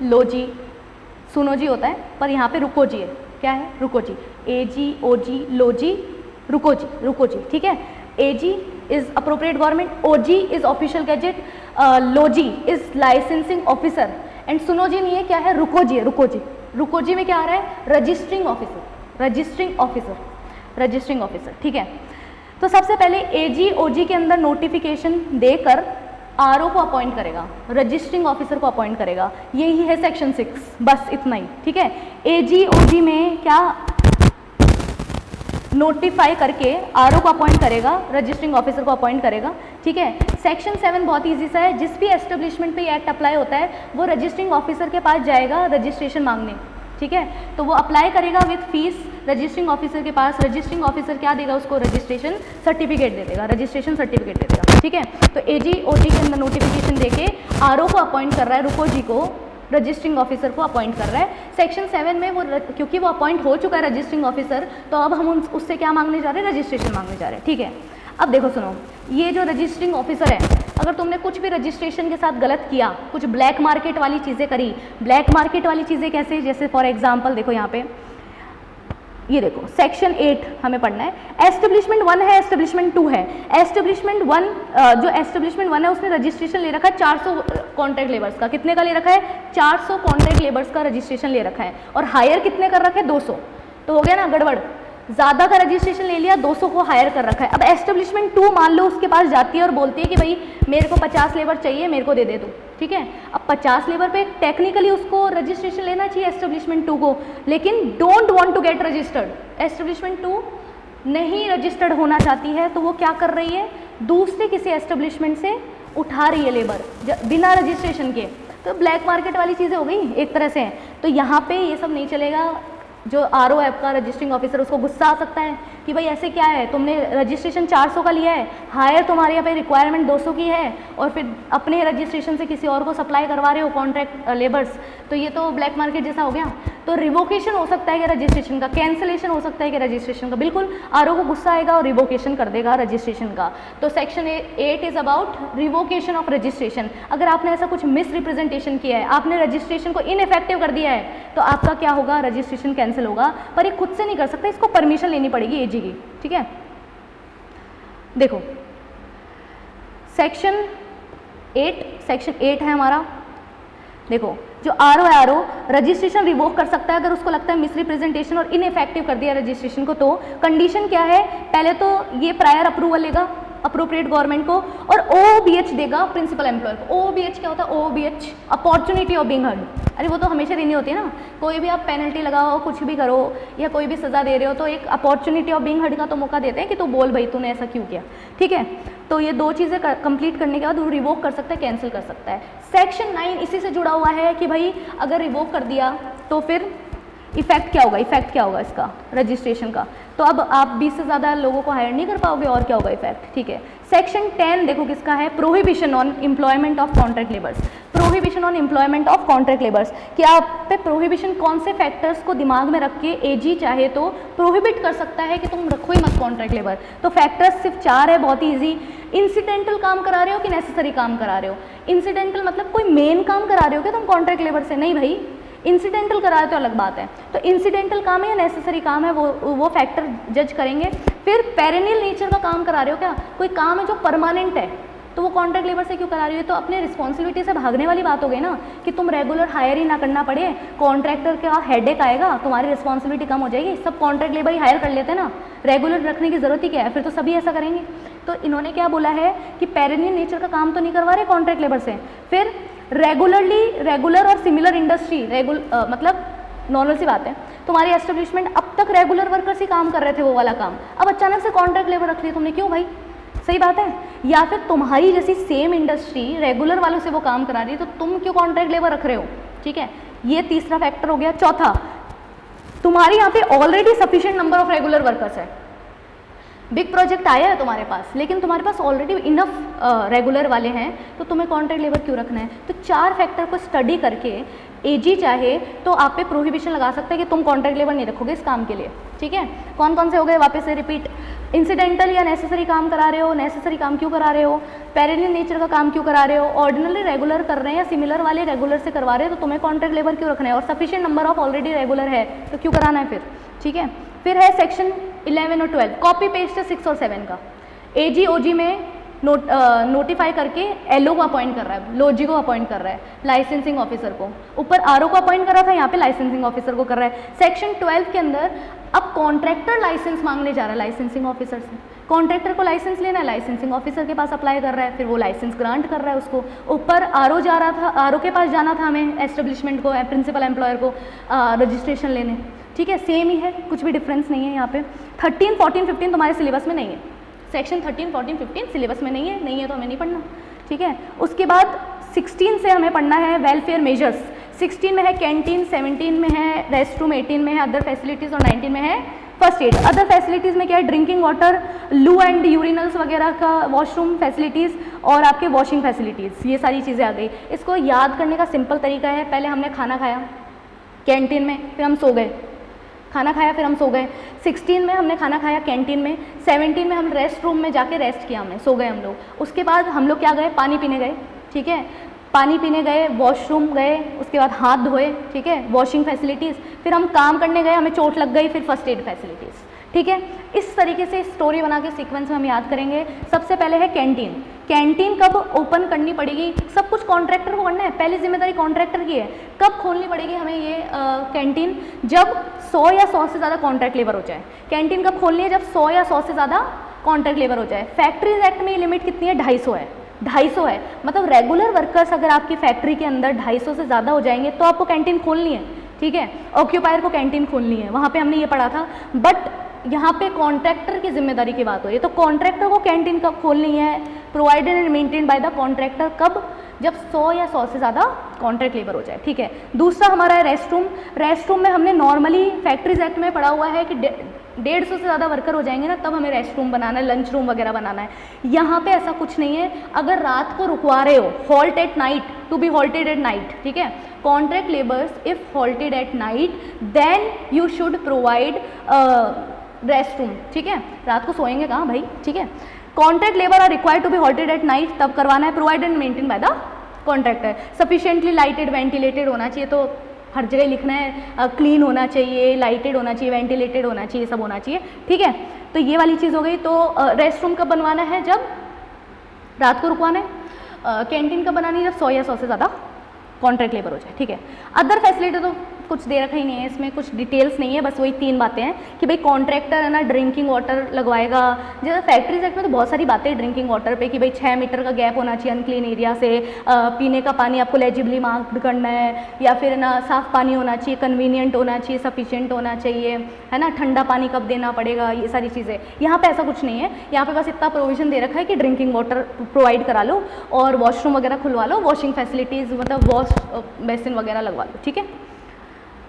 LOG सुनो जी होता है, पर यहाँ पे रुको जी है। क्या है? रुको जी। AG OG LOG रुको जी, ठीक है। AG is appropriate government, OG is official gazette, LOG is licensing officer and सुनो जी नहीं है, क्या है? रुको जी है, रुको जी में क्या आ रहा है? रजिस्ट्रिंग ऑफिसर, ठीक है। तो सबसे पहले AG OG के अंदर नोटिफिकेशन देकर RO को अपॉइंट करेगा, रजिस्ट्रिंग ऑफिसर को अपॉइंट करेगा, यही है सेक्शन 6, बस इतना ही, ठीक है। AG OG में क्या नोटिफाई करके RO को अपॉइंट करेगा, रजिस्ट्रिंग ऑफिसर को अपॉइंट करेगा, ठीक है। सेक्शन 7 बहुत इजी सा है, जिस भी एस्टेब्लिशमेंट पे ये एक्ट अप्लाई होता है वो रजिस्ट्रिंग ऑफिसर के पास जाएगा रजिस्ट्रेशन मांगने, ठीक है। तो वो अप्लाई करेगा विथ फीस रजिस्ट्रिंग ऑफिसर के पास, रजिस्ट्रिंग ऑफिसर क्या देगा उसको? रजिस्ट्रेशन सर्टिफिकेट दे देगा, ठीक है। तो AG OG के अंदर नोटिफिकेशन देके RO को अपॉइंट कर रहा है, रुको जी को, रजिस्ट्रिंग ऑफिसर को अपॉइंट कर रहा है। सेक्शन 7 में वो क्योंकि वो अपॉइंट हो चुका है रजिस्ट्रिंग ऑफिसर, तो अब हम उससे क्या मांगने जा रहे हैं? रजिस्ट्रेशन मांगने जा रहे हैं, ठीक है। अब देखो सुनो, ये जो रजिस्ट्रिंग ऑफिसर है अगर तुमने कुछ भी रजिस्ट्रेशन के साथ गलत किया, कुछ ब्लैक मार्केट वाली चीज़ें करी, ब्लैक मार्केट वाली चीज़ें कैसे, जैसे फॉर एग्जांपल देखो यहाँ पे, ये देखो सेक्शन 8 हमें पढ़ना है। एस्टेब्लिशमेंट 1 है, एस्टेब्लिशमेंट 2 है। एस्टेब्लिशमेंट 1 जो एस्टेब्लिशमेंट 1 है उसने रजिस्ट्रेशन ले रखा है 400 कॉन्ट्रैक्ट लेबर्स का। कितने का ले रखा है? 400 कॉन्ट्रैक्ट लेबर्स का रजिस्ट्रेशन ले रखा है। और हायर कितने कर रखा है? 200। तो हो गया ना गड़बड़, ज़्यादा का रजिस्ट्रेशन ले लिया, 200 को हायर कर रखा है। अब एस्टेब्लिशमेंट 2 मान लो उसके पास जाती है और बोलती है कि भाई मेरे को 50 लेबर चाहिए, मेरे को दे दे तू, ठीक है। अब 50 लेबर पे टेक्निकली उसको रजिस्ट्रेशन लेना चाहिए एस्टेब्लिशमेंट 2 को, लेकिन don't want to get registered. Establishment 2 नहीं रजिस्टर्ड होना चाहती है, तो वो क्या कर रही है? दूसरे किसी एस्टेब्लिशमेंट से उठा रही है लेबर बिना रजिस्ट्रेशन के। तो ब्लैक मार्केट वाली चीज़ें हो गई एक तरह से। तो यहाँ पे ये सब नहीं चलेगा। जो RO ऐप का रजिस्टरिंग ऑफिसर, उसको गुस्सा आ सकता है कि भाई ऐसे क्या है, तुमने रजिस्ट्रेशन 400 का लिया है, हायर तुम्हारे यहाँ पे रिक्वायरमेंट 200 की है, और फिर अपने रजिस्ट्रेशन से किसी और को सप्लाई करवा रहे हो कॉन्ट्रैक्ट लेबर्स, तो ये तो ब्लैक मार्केट जैसा हो गया। तो रिवोकेशन हो सकता है कि रजिस्ट्रेशन का, कैंसिलेशन हो सकता है कि रजिस्ट्रेशन का। बिल्कुल RO को गुस्सा आएगा और रिवोकेशन कर देगा रजिस्ट्रेशन का। तो section 8 is about revocation of registration. अगर आपने ऐसा कुछ मिस रिप्रेजेंटेशन किया है, आपने रजिस्ट्रेशन को इनइफेक्टिव कर दिया है, तो आपका क्या होगा? रजिस्ट्रेशन कैंसिल होगा। पर ये खुद से नहीं कर सकता, इसको परमिशन लेनी पड़ेगी AG की, ठीक है। देखो सेक्शन 8 है हमारा। देखो जो RO रजिस्ट्रेशन रिवोक कर सकता है अगर उसको लगता है मिस रिप्रेजेंटेशन और इनइफेक्टिव कर दिया रजिस्ट्रेशन को। तो कंडीशन क्या है? पहले तो ये प्रायर अप्रूवल लेगा अप्रोप्रिएट गवर्नमेंट को, और OOBH देगा प्रिंसिपल एम्प्लॉयर को। OOBH क्या होता है? OOBH opportunity of being heard. अरे वो तो हमेशा देनी होती है ना, कोई भी आप पेनल्टी लगाओ, कुछ भी करो, या कोई भी सज़ा दे रहे हो, तो एक अपॉर्चुनिटी ऑफ बीइंग हर्ड का तो मौका देते हैं कि तू बोल भाई तूने ऐसा क्यों किया, ठीक है। तो ये दो चीज़ें कंप्लीट करने के बाद वो रिवोक कर सकता है, कैंसिल कर सकता है। सेक्शन 9 इसी से जुड़ा हुआ है कि भाई अगर रिवोक कर दिया तो फिर इफेक्ट क्या होगा? इफेक्ट क्या होगा इसका? रजिस्ट्रेशन का। तो अब आप 20 से ज़्यादा लोगों को हायर नहीं कर पाओगे, और क्या होगा इफेक्ट, ठीक है। सेक्शन 10 देखो किसका है? Prohibition on employment of contract labours. Prohibition on employment of contract labours. क्या आप पे प्रोहिबिशन कौन से फैक्टर्स को दिमाग में रख के AG चाहे तो प्रोहिबिट कर सकता है कि तुम रखो ही मत कॉन्ट्रैक्ट लेबर। तो फैक्टर्स सिर्फ 4 है, बहुत ही ईजी। इंसिडेंटल काम करा रहे हो कि नेसेसरी काम करा रहे हो? इंसिडेंटल मतलब कोई मेन काम करा रहे हो क्या तुम कॉन्ट्रैक्ट लेबर से? नहीं भाई, इंसिडेंटल करा रहे तो अलग बात है। तो इंसिडेंटल काम है या नेसेसरी काम है, वो फैक्टर जज करेंगे। फिर पेरेनियल नेचर का काम करा रहे हो क्या? कोई काम है जो परमानेंट है, तो वो कॉन्ट्रैक्ट लेबर से क्यों करा रही हो? तो अपने रिस्पॉन्सिबिलिटी से भागने वाली बात हो गई ना, कि तुम रेगुलर हायर ही ना करना पड़े, कॉन्ट्रैक्टर का हेडेक आएगा, तुम्हारी रिस्पॉन्सिबिलिटी कम हो जाएगी। सब कॉन्ट्रैक्ट लेबर ही हायर कर लेते हैं ना, रेगुलर रखने की जरूरत ही क्या है? फिर तो सभी ऐसा करेंगे। तो इन्होंने क्या बोला है कि पेरेनियल नेचर का काम तो नहीं करवा रहे कॉन्ट्रैक्ट लेबर से। फिर रेगुलर और सिमिलर इंडस्ट्री, मतलब नॉर्मल सी बात है, तुम्हारी एस्टेब्लिशमेंट अब तक रेगुलर वर्कर्स ही काम कर रहे थे वो वाला काम, अब अचानक से कॉन्ट्रैक्ट लेबर रख लिया तुमने, क्यों भाई? सही बात है। या फिर तुम्हारी जैसी सेम इंडस्ट्री रेगुलर वालों से वो काम करा रही है, तो तुम क्यों कॉन्ट्रैक्ट लेबर रख रहे हो, ठीक है। ये तीसरा फैक्टर हो गया। चौथा, तुम्हारे यहाँ पे already sufficient number of regular workers है, बिग प्रोजेक्ट आया है तुम्हारे पास, लेकिन तुम्हारे पास ऑलरेडी इनफ रेगुलर वाले हैं, तो तुम्हें कॉन्ट्रैक्ट लेबर क्यों रखना है? तो 4 फैक्टर को स्टडी करके AG चाहे तो आप पे प्रोहिबिशन लगा सकते हैं कि तुम कॉन्ट्रैक्ट लेबर नहीं रखोगे इस काम के लिए, ठीक है। कौन कौन से हो गए? वापस से रिपीट। इंसिडेंटल या नेसेसरी काम करा रहे हो, नेसेसरी काम क्यों करा रहे हो? पेरेनियल नेचर का काम क्यों करा रहे हो? ऑर्डिनरी रेगुलर कर रहे हैं या सिमिलर वाले रेगुलर से करवा रहे हो, तो तुम्हें कॉन्ट्रैक्ट लेबर क्यों रखना है? और sufficient number of already regular है, तो क्यों कराना है फिर, ठीक है। फिर है सेक्शन 11 और 12, कॉपी पेस्ट है 6 और 7 का। AG OG में नोटिफाई करके LO को अपॉइंट कर रहा है, LOG को अपॉइंट कर रहा है, लाइसेंसिंग ऑफिसर को। ऊपर RO को अपॉइंट कर रहा था, यहाँ पे लाइसेंसिंग ऑफिसर को कर रहा है। सेक्शन 12 के अंदर अब कॉन्ट्रैक्टर लाइसेंस मांगने जा रहा है लाइसेंसिंग ऑफिसर से। कॉन्ट्रैक्टर को लाइसेंस लेना है, लाइसेंसिंग ऑफिसर के पास अप्लाई कर रहा है, फिर वो लाइसेंस ग्रांट कर रहा है उसको। ऊपर RO जा रहा था, RO के पास जाना था हमें, एस्टेब्लिशमेंट को, प्रिंसिपल एम्प्लॉयर को रजिस्ट्रेशन लेने, ठीक है। सेम ही है, कुछ भी डिफरेंस नहीं है यहाँ पे। 13, 14, 15 तुम्हारे सिलेबस में नहीं है। सेक्शन 13, 14, 15 सिलेबस में नहीं है तो हमें नहीं पढ़ना, ठीक है। उसके बाद 16 से हमें पढ़ना है वेलफेयर मेजर्स। 16 में है कैंटीन, 17 में है रेस्ट रूम, 18 में है अदर फैसिलिटीज़ और 19 में है फर्स्ट एड। अदर फैसिलिटीज़ में क्या है? ड्रिंकिंग वाटर, लू एंड यूरिनल्स वगैरह का, वॉशरूम फैसिलिटीज़ और आपके वॉशिंग फैसिलिटीज़, ये सारी चीज़ें आ गई। इसको याद करने का सिंपल तरीका है, पहले हमने खाना खाया कैंटीन में, फिर हम सो गए, खाना खाया, फिर हम सो गए। 16 में हमने खाना खाया कैंटीन में। 17 में हम रेस्ट रूम में जाके रेस्ट किया, हमने सो गए हम लोग। उसके बाद हम लोग क्या गए, पानी पीने गए, ठीक है, पानी पीने गए, वॉशरूम गए, उसके बाद हाथ धोए, ठीक है, वॉशिंग फैसिलिटीज़, फिर हम काम करने गए, हमें चोट लग गई, फिर फर्स्ट एड फैसिलिटीज़, ठीक है। इस तरीके से स्टोरी बना के सीक्वेंस में हम याद करेंगे। सबसे पहले है कैंटीन। कैंटीन कब ओपन करनी पड़ेगी, सब कुछ कॉन्ट्रैक्टर को करना है, पहली जिम्मेदारी कॉन्ट्रैक्टर की है। कब खोलनी पड़ेगी हमें ये कैंटीन, जब 100 या 100 से ज़्यादा कॉन्ट्रैक्ट लेबर हो जाए। कैंटीन कब खोलनी है, जब 100 या 100 से ज़्यादा कॉन्ट्रैक्ट लेबर हो जाए। फैक्ट्रीज एक्ट में ये लिमिट कितनी है, 250 है, 250 है। मतलब रेगुलर वर्कर्स अगर आपकी फैक्ट्री के अंदर 250 से ज़्यादा हो जाएंगे तो आपको कैंटीन खोलनी है, ठीक है। ऑक्यूपायर को कैंटीन खोलनी है, वहाँ पे हमने ये पढ़ा था। बट यहाँ पे कॉन्ट्रैक्टर की जिम्मेदारी की बात हो रही है, तो कॉन्ट्रैक्टर को कैंटीन कब खोलनी है, provided and maintain by the contractor, कब, जब 100 या 100 से ज़्यादा कॉन्ट्रैक्ट लेबर हो जाए, ठीक है। दूसरा हमारा है रेस्ट रूम। रेस्ट रूम में हमने नॉर्मली फैक्ट्रीज एक्ट में पढ़ा हुआ है कि 150 से ज़्यादा वर्कर हो जाएंगे ना, तब हमें रेस्ट रूम बनाना है, लंच रूम वगैरह बनाना है। यहाँ पे ऐसा कुछ नहीं है। अगर रात को रुकवा रहे हो, halt at night, to be halted at night, ठीक है, contract labours if halted at night then you should provide rest room, ठीक है। रात को सोएंगे कहाँ भाई, ठीक है। Contract labour are required to be halted at night, तब करवाना है, provided and maintain by the contractor. Sufficiently lighted ventilated होना चाहिए, तो हर जगह लिखना है, क्लीन होना चाहिए, लाइटेड होना चाहिए, वेंटिलेटेड होना चाहिए, सब होना चाहिए, ठीक है। तो ये वाली चीज़ हो गई। तो रेस्ट रूम कब बनवाना है, जब रात को रुकवाना है। कैंटीन कब बनानी है, जब 100 या 100 से ज़्यादा कॉन्ट्रैक्ट लेबर हो जाए, ठीक है। अदर फैसिलिटी तो कुछ दे रखा ही नहीं है, इसमें कुछ डिटेल्स नहीं है, बस वही 3 बातें हैं कि भाई कॉन्ट्रैक्टर है ना ड्रिंकिंग वाटर लगवाएगा। जैसे फैक्ट्रीज एक्ट में तो बहुत सारी बातें ड्रिंकिंग वाटर पे कि भाई 6 मीटर का गैप होना चाहिए अनक्लीन एरिया से, पीने का पानी आपको लेजिबली मार्क्ड करना है, या फिर ना साफ़ पानी होना चाहिए, कन्वीनियंट होना चाहिए, सफिशिएंट होना चाहिए, है ना, ठंडा पानी कब देना पड़ेगा, ये सारी चीज़ें। यहाँ पे ऐसा कुछ नहीं है, यहाँ पे बस इतना प्रोविजन दे रखा है कि ड्रिंकिंग वाटर प्रोवाइड करा लो और वॉशरूम वगैरह खुलवा लो, वॉशिंग फैसिलिटीज़ मतलब वॉश बेसिन वगैरह लगवा लो, ठीक है।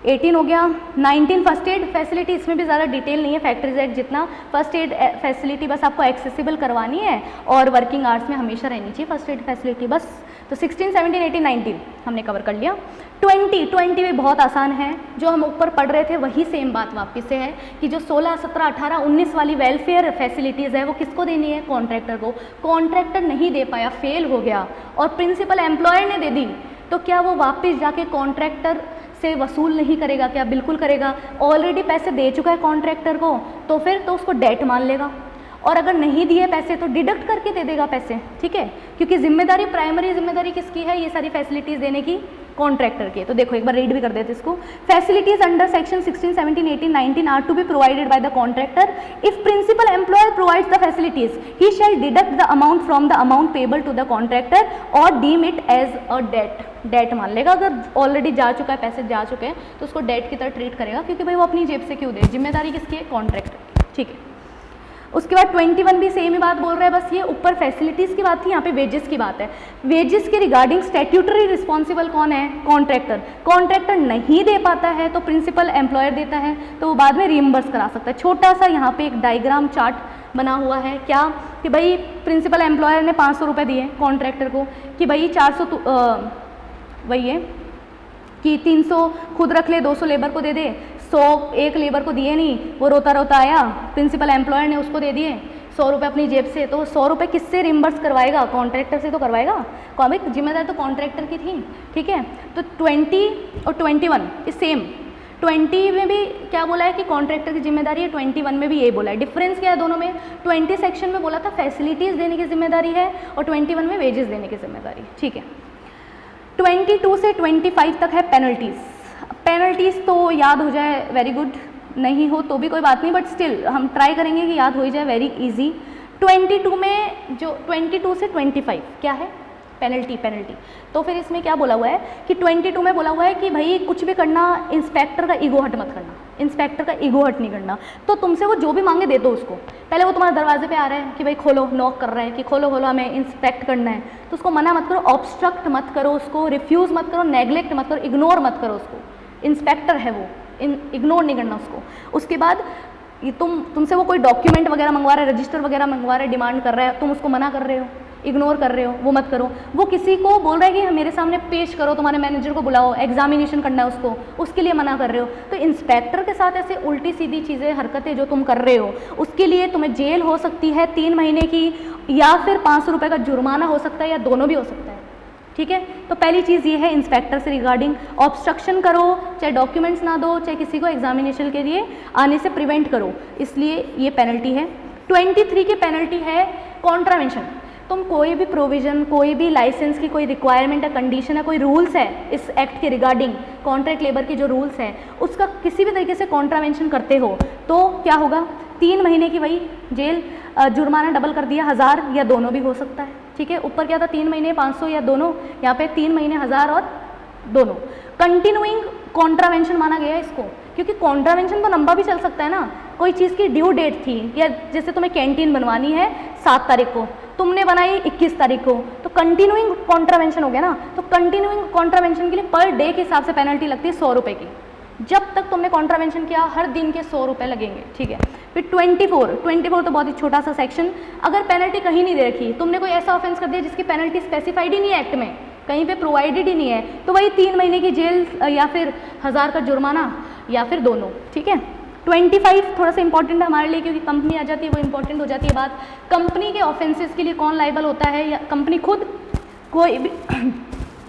18 हो गया। 19 फर्स्ट एड फैसिलिटी, इसमें भी ज़्यादा डिटेल नहीं है फैक्ट्रीज एक्ट जितना। फर्स्ट एड फैसिलिटी बस आपको एक्सेसिबल करवानी है और वर्किंग आवर्स में हमेशा रहनी चाहिए फर्स्ट एड फैसिलिटी, बस। तो 16, 17, 18, 19 हमने कवर कर लिया। 20 भी बहुत आसान है, जो हम ऊपर पढ़ रहे थे वही सेम बात वापस से है कि जो 16, 17, 18, 19 वाली वेलफेयर फैसिलिटीज़ है वो किसको देनी है, कॉन्ट्रैक्टर को। कॉन्ट्रैक्टर नहीं दे पाया, फेल हो गया और प्रिंसिपल एम्प्लॉयर ने दे दी, तो क्या वो वापस जाके कॉन्ट्रैक्टर से वसूल नहीं करेगा, क्या बिल्कुल करेगा। ऑलरेडी पैसे दे चुका है कॉन्ट्रैक्टर को, तो फिर तो उसको डेट मान लेगा, और अगर नहीं दिए पैसे तो डिडक्ट करके दे देगा पैसे, ठीक है, क्योंकि जिम्मेदारी, प्राइमरी जिम्मेदारी किसकी है, ये सारी फैसिलिटीज़ देने की, कॉन्ट्रैक्टर की। तो देखो एक बार रीड भी कर देते इसको। Facilities under section 16, 17, 18, 19 are to be provided by the contractor. If principal employer provides the facilities he shall deduct the amount from the amount payable to the contractor और deem it as a debt. Debt मान लेगा, अगर already जा चुका है, पैसे जा चुके हैं तो उसको डेट की तरह ट्रीट करेगा, क्योंकि भाई वो अपनी जेब से क्यों दे, जिम्मेदारी किसकी है, कॉन्ट्रैक्टर की, ठीक है। उसके बाद 21 भी सेम ही बात बोल रहा है, बस ये ऊपर फैसिलिटीज़ की बात थी, यहाँ पे वेजेस की बात है। वेजेस के रिगार्डिंग स्टैट्यूटरी रिस्पॉन्सिबल कौन है, कॉन्ट्रैक्टर। कॉन्ट्रैक्टर नहीं दे पाता है तो प्रिंसिपल एम्प्लॉयर देता है, तो वो बाद में रीइंबर्स करा सकता है। छोटा सा यहाँ पे एक डायग्राम चार्ट बना हुआ है, क्या कि भाई प्रिंसिपल एम्प्लॉयर ने 500 रुपये दिए कॉन्ट्रैक्टर को कि भाई 400 वही है कि 300 खुद रख ले, 200 लेबर को दे दे, 100 एक लेबर को दिए नहीं, वो रोता रोता आया, प्रिंसिपल एम्प्लॉयर ने उसको दे दिए 100 रुपये अपनी जेब से, तो 100 रुपये किससे रिम्बर्स करवाएगा, कॉन्ट्रैक्टर से तो करवाएगा, कॉमिक जिम्मेदार तो कॉन्ट्रैक्टर की थी, ठीक है। तो 20 और 21 इस सेम, 20 में भी क्या बोला है कि कॉन्ट्रैक्टर की जिम्मेदारी है, 21 में भी ये बोला है। डिफरेंस क्या है दोनों में, 20 सेक्शन में बोला था फैसिलिटीज़ देने की जिम्मेदारी है और 21 में वेजेस देने की जिम्मेदारी, ठीक है। 22 से 25 तक है पेनल्टीज़। पेनल्टीज़ तो याद हो जाए वेरी गुड, नहीं हो तो भी कोई बात नहीं, बट स्टिल हम ट्राई करेंगे कि याद हो ही जाए, वेरी इजी। 22 में जो 22 से 25 क्या है, पेनल्टी। तो फिर इसमें क्या बोला हुआ है कि 22 में बोला हुआ है कि भाई कुछ भी करना, इंस्पेक्टर का ईगो हट मत करना, इंस्पेक्टर का ईगो हट नहीं करना। तो तुमसे वो जो भी मांगे दे दो उसको। पहले वो तुम्हारे दरवाजे पे आ रहा है कि भाई खोलो, नॉक कर रहा है कि खोलो खोलो हमें इंस्पेक्ट करना है, तो उसको मना मत करो, ऑब्स्ट्रक्ट मत करो उसको, रिफ्यूज़ मत करो, नेग्लेक्ट मत करो, इग्नोर मत करो उसको। इंस्पेक्टर है वो, इग्नोर नहीं करना उसको। उसके बाद तुमसे वो कोई डॉक्यूमेंट वगैरह मंगवा रहा है, रजिस्टर वगैरह मंगवा रहा है, डिमांड कर रहा है, तुम उसको मना कर रहे हो, इग्नोर कर रहे हो वो मत करो। वो किसी को बोल रहा है कि मेरे सामने पेश करो, तुम्हारे मैनेजर को बुलाओ, एग्जामिनेशन करना है उसको, उसके लिए मना कर रहे हो। तो इंस्पेक्टर के साथ ऐसे उल्टी सीधी चीज़ें हरकतें जो तुम कर रहे हो उसके लिए तुम्हें जेल हो सकती है 3 महीने की, या फिर 500 रुपये का जुर्माना हो सकता है, या दोनों भी हो सकता है। ठीक है, तो पहली चीज़ ये है इंस्पेक्टर से रिगार्डिंग, ऑब्स्ट्रक्शन करो, चाहे डॉक्यूमेंट्स ना दो, चाहे किसी को एग्जामिनेशन के लिए आने से प्रिवेंट करो, इसलिए ये पेनल्टी है। 23 की पेनल्टी है कॉन्ट्रावेंशन। तुम कोई भी प्रोविज़न, कोई भी लाइसेंस की कोई रिक्वायरमेंट है, कंडीशन है, कोई रूल्स है इस एक्ट के रिगार्डिंग, कॉन्ट्रैक्ट लेबर के जो रूल्स हैं उसका किसी भी तरीके से कॉन्ट्रावेंशन करते हो तो क्या होगा, 3 महीने की वही जेल, जुर्माना डबल कर दिया 1000 या दोनों भी हो सकता है। ठीक है, ऊपर क्या था 3 महीने 500 या दोनों, यहाँ पे 3 महीने 1000 और दोनों। कंटिन्यूइंग कॉन्ट्रावेंशन माना गया है इसको, क्योंकि कॉन्ट्रावेंशन तो लंबा भी चल सकता है ना। कोई चीज़ की ड्यू डेट थी, या जैसे तुम्हें कैंटीन बनवानी है 7 तारीख को, तुमने बनाई 21 तारीख को, तो कंटिन्यूइंग कॉन्ट्रावेंशन हो गया ना। तो कंटिन्यूइंग कॉन्ट्रावेंशन के लिए पर डे के हिसाब से पेनल्टी लगती है 100 रुपये की। जब तक तुमने कॉन्ट्रावेंशन किया हर दिन के 100 रुपये लगेंगे। ठीक है, फिर 24 तो बहुत ही छोटा सा सेक्शन, अगर पेनल्टी कहीं नहीं दे रखी, तुमने कोई ऐसा ऑफेंस कर दिया जिसकी पेनल्टी स्पेसिफाइड ही नहीं है एक्ट में, कहीं पे प्रोवाइडेड ही नहीं है, तो वही 3 महीने की जेल या फिर 1000 का जुर्माना या फिर दोनों। ठीक है, 25 थोड़ा सा इंपॉर्टेंट है हमारे लिए, क्योंकि कंपनी आ जाती है, वो इंपॉर्टेंट हो जाती है बात। कंपनी के ऑफेंसेस के लिए कौन लाइबल होता है, या कंपनी खुद,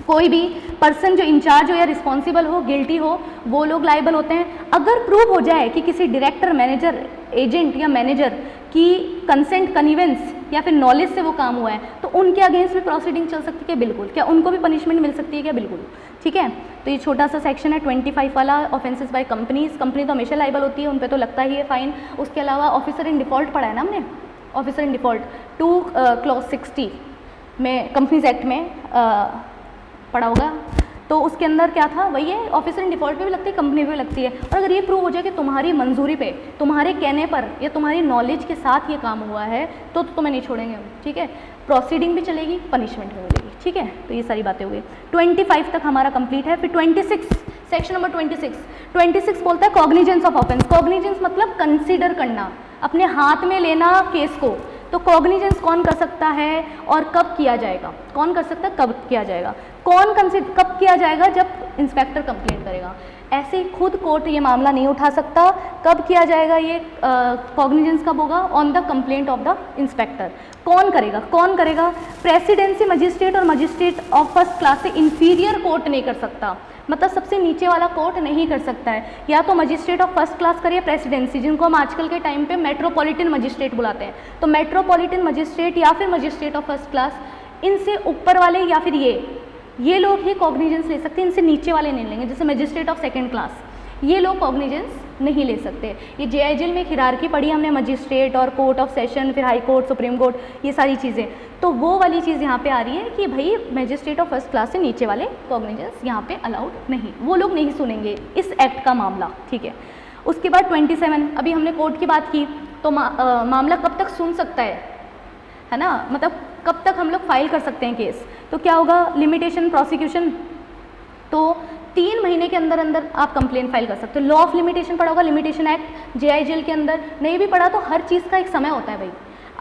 कोई भी पर्सन जो इंचार्ज हो या रिस्पॉन्सिबल हो, गिल्टी हो, वो लोग लाइबल होते हैं। अगर प्रूव हो जाए कि किसी डायरेक्टर, मैनेजर, एजेंट या मैनेजर की कंसेंट, कन्वीनेंस या फिर नॉलेज से वो काम हुआ है, तो उनके अगेंस्ट भी प्रोसीडिंग चल सकती है क्या? बिल्कुल। क्या उनको भी पनिशमेंट मिल सकती है क्या? बिल्कुल। ठीक है, तो ये छोटा सा सेक्शन है 25 वाला, ऑफेंसेस बाय कंपनीज। कंपनी तो हमेशा लाइबल होती है, उन पे तो लगता ही है फाइन। उसके अलावा ऑफिसर इन डिफ़ॉल्ट पढ़ा है ना हमने, ऑफिसर इन डिफ़ॉल्ट 2 क्लॉज 60 में, कंपनीज एक्ट में पढ़ा होगा। तो उसके अंदर क्या था, वही है, ऑफिसर इन डिफ़ॉल्ट पे भी लगती है, कंपनी पे भी लगती है। और अगर ये प्रूव हो जाए कि तुम्हारी मंजूरी पे, तुम्हारे कहने पर या तुम्हारी नॉलेज के साथ ये काम हुआ है, तो तुम्हें नहीं छोड़ेंगे हम। ठीक है, प्रोसीडिंग भी चलेगी, पनिशमेंट भी मिलेगी। ठीक है, तो ये सारी बातें हुई। 25 तक हमारा कंप्लीट है। फिर 26, सेक्शन नंबर 26 बोलता है कॉग्निजेंस ऑफ ऑफेंस। कॉग्निजेंस मतलब कंसीडर करना, अपने हाथ में लेना केस को। तो कॉग्निजेंस कौन कर सकता है और कब किया जाएगा? कौन कर सकता है, कब किया जाएगा? कब किया जाएगा? जब इंस्पेक्टर कंप्लेंट करेगा। ऐसे ही खुद कोर्ट ये मामला नहीं उठा सकता। कब किया जाएगा ये कॉग्निजेंस? कब होगा? On the complaint of the inspector. कौन करेगा? प्रेसिडेंसी मजिस्ट्रेट और मजिस्ट्रेट ऑफ फर्स्ट क्लास से इंफीरियर कोर्ट नहीं कर सकता, मतलब सबसे नीचे वाला कोर्ट नहीं कर सकता है। या तो मजिस्ट्रेट ऑफ फर्स्ट क्लास करिए प्रेसिडेंसी, जिनको हम आजकल के टाइम पे मेट्रोपॉलिटन मजिस्ट्रेट बुलाते हैं। तो मेट्रोपॉलिटन मजिस्ट्रेट या फिर मजिस्ट्रेट ऑफ फर्स्ट क्लास, इनसे ऊपर वाले या फिर ये लोग ही कॉग्निजेंस ले सकते हैं, इनसे नीचे वाले नहीं लेंगे। जैसे मजिस्ट्रेट ऑफ सेकंड क्लास, ये लोग कॉग्निजेंस नहीं ले सकते। ये जेआईजेल में हिरार्की पढ़ी हमने, मजिस्ट्रेट और कोर्ट ऑफ सेशन, फिर हाई कोर्ट, सुप्रीम कोर्ट, ये सारी चीज़ें। तो वो वाली चीज़ यहाँ पे आ रही है कि भाई मजिस्ट्रेट ऑफ फर्स्ट क्लास से नीचे वाले कॉग्निजेंस यहाँ पे अलाउड नहीं, वो लोग नहीं सुनेंगे इस एक्ट का मामला। ठीक है, उसके बाद 27, अभी हमने कोर्ट की बात की, तो मामला कब तक सुन सकता है ना, मतलब कब तक हम लोग फाइल कर सकते हैं केस। तो क्या होगा, लिमिटेशन प्रोसिक्यूशन, तो 3 महीने के अंदर अंदर आप कंप्लेन फाइल कर सकते हो। लॉ ऑफ लिमिटेशन पढ़ा होगा, लिमिटेशन एक्ट जेआईजेल के अंदर। नहीं भी पढ़ा तो हर चीज़ का एक समय होता है भाई।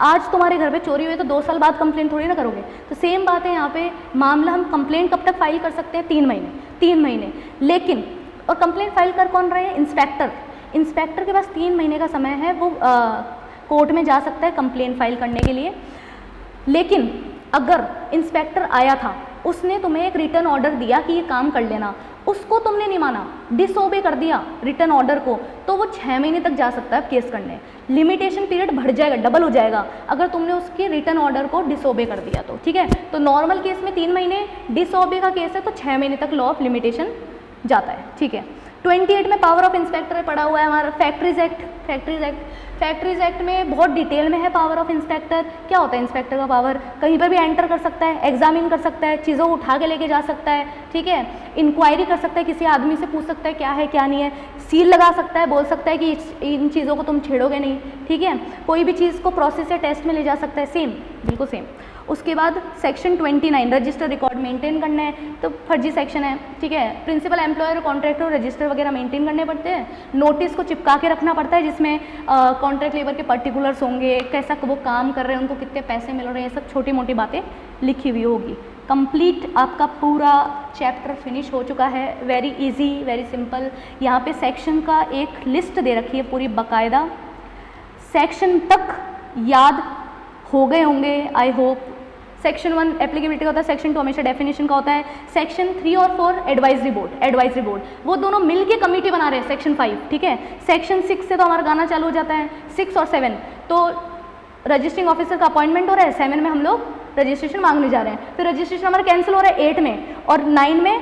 आज तुम्हारे घर पे चोरी हुई तो 2 साल बाद कंप्लेन थोड़ी ना करोगे। तो सेम बात है यहाँ पे, मामला हम कंप्लेन कब तक फाइल कर सकते हैं? 3 महीने। लेकिन और कंप्लेन फाइल कर कौन रहे हैं? इंस्पेक्टर के पास 3 महीने का समय है, वो कोर्ट में जा सकता है कंप्लेन फाइल करने के लिए। लेकिन अगर इंस्पेक्टर आया था, उसने तुम्हें एक रिटर्न ऑर्डर दिया कि ये काम कर लेना, उसको तुमने नहीं माना, डिसओबे कर दिया रिटर्न ऑर्डर को, तो वो 6 महीने तक जा सकता है केस करने। लिमिटेशन पीरियड बढ़ जाएगा, डबल हो जाएगा अगर तुमने उसके रिटर्न ऑर्डर को डिसओबे कर दिया तो। ठीक है, तो नॉर्मल केस में 3 महीने, डिसओबे का केस है तो 6 महीने तक लॉ ऑफ लिमिटेशन जाता है। ठीक है, 28 में पावर ऑफ इंस्पेक्टर पड़ा हुआ है हमारा फैक्ट्रीज एक्ट में बहुत डिटेल में है पावर ऑफ इंस्पेक्टर। क्या होता है इंस्पेक्टर का पावर? कहीं पर भी एंटर कर सकता है, एग्जामिन कर सकता है, चीज़ों को उठा के लेके जा सकता है। ठीक है, इंक्वायरी कर सकता है, किसी आदमी से पूछ सकता है क्या है क्या नहीं है, सील लगा सकता है, बोल सकता है कि इन चीज़ों को तुम छेड़ोगे नहीं। ठीक है, कोई भी चीज़ को प्रोसेस या टेस्ट में ले जा सकता है, सेम, बिल्कुल सेम। उसके बाद सेक्शन 29 रजिस्टर रिकॉर्ड मेंटेन करना है, तो फर्जी सेक्शन है। ठीक है, प्रिंसिपल एम्प्लॉयर कॉन्ट्रैक्टर रजिस्टर वगैरह मेंटेन करने पड़ते हैं। नोटिस को चिपका के रखना पड़ता है जिसमें कॉन्ट्रैक्ट लेबर के पर्टिकुलर्स होंगे, कैसा वो काम कर रहे हैं, उनको कितने पैसे मिल रहे हैं, ये सब छोटी मोटी बातें लिखी हुई होगी। कंप्लीट आपका पूरा चैप्टर फिनिश हो चुका है। Very easy, very simple. यहाँ पे सेक्शन का एक लिस्ट दे रखी है पूरी बाकायदा। सेक्शन तक याद हो गए होंगे आई होप। सेक्शन 1 एप्लीकेबिलिटी का होता है, सेक्शन 2 हमेशा डेफिनेशन का होता है, सेक्शन 3 और 4 एडवाइजरी बोर्ड वो दोनों मिलके कमेटी बना रहे हैं सेक्शन 5, ठीक है। सेक्शन 6 से तो हमारा गाना चालू हो जाता है, 6 और 7 तो रजिस्ट्रिंग ऑफिसर का अपॉइंटमेंट हो रहा है, 7 में हम लोग रजिस्ट्रेशन मांगने जा रहे हैं, फिर रजिस्ट्रेशन हमारा कैंसिल हो रहा है 8 में, और 9 में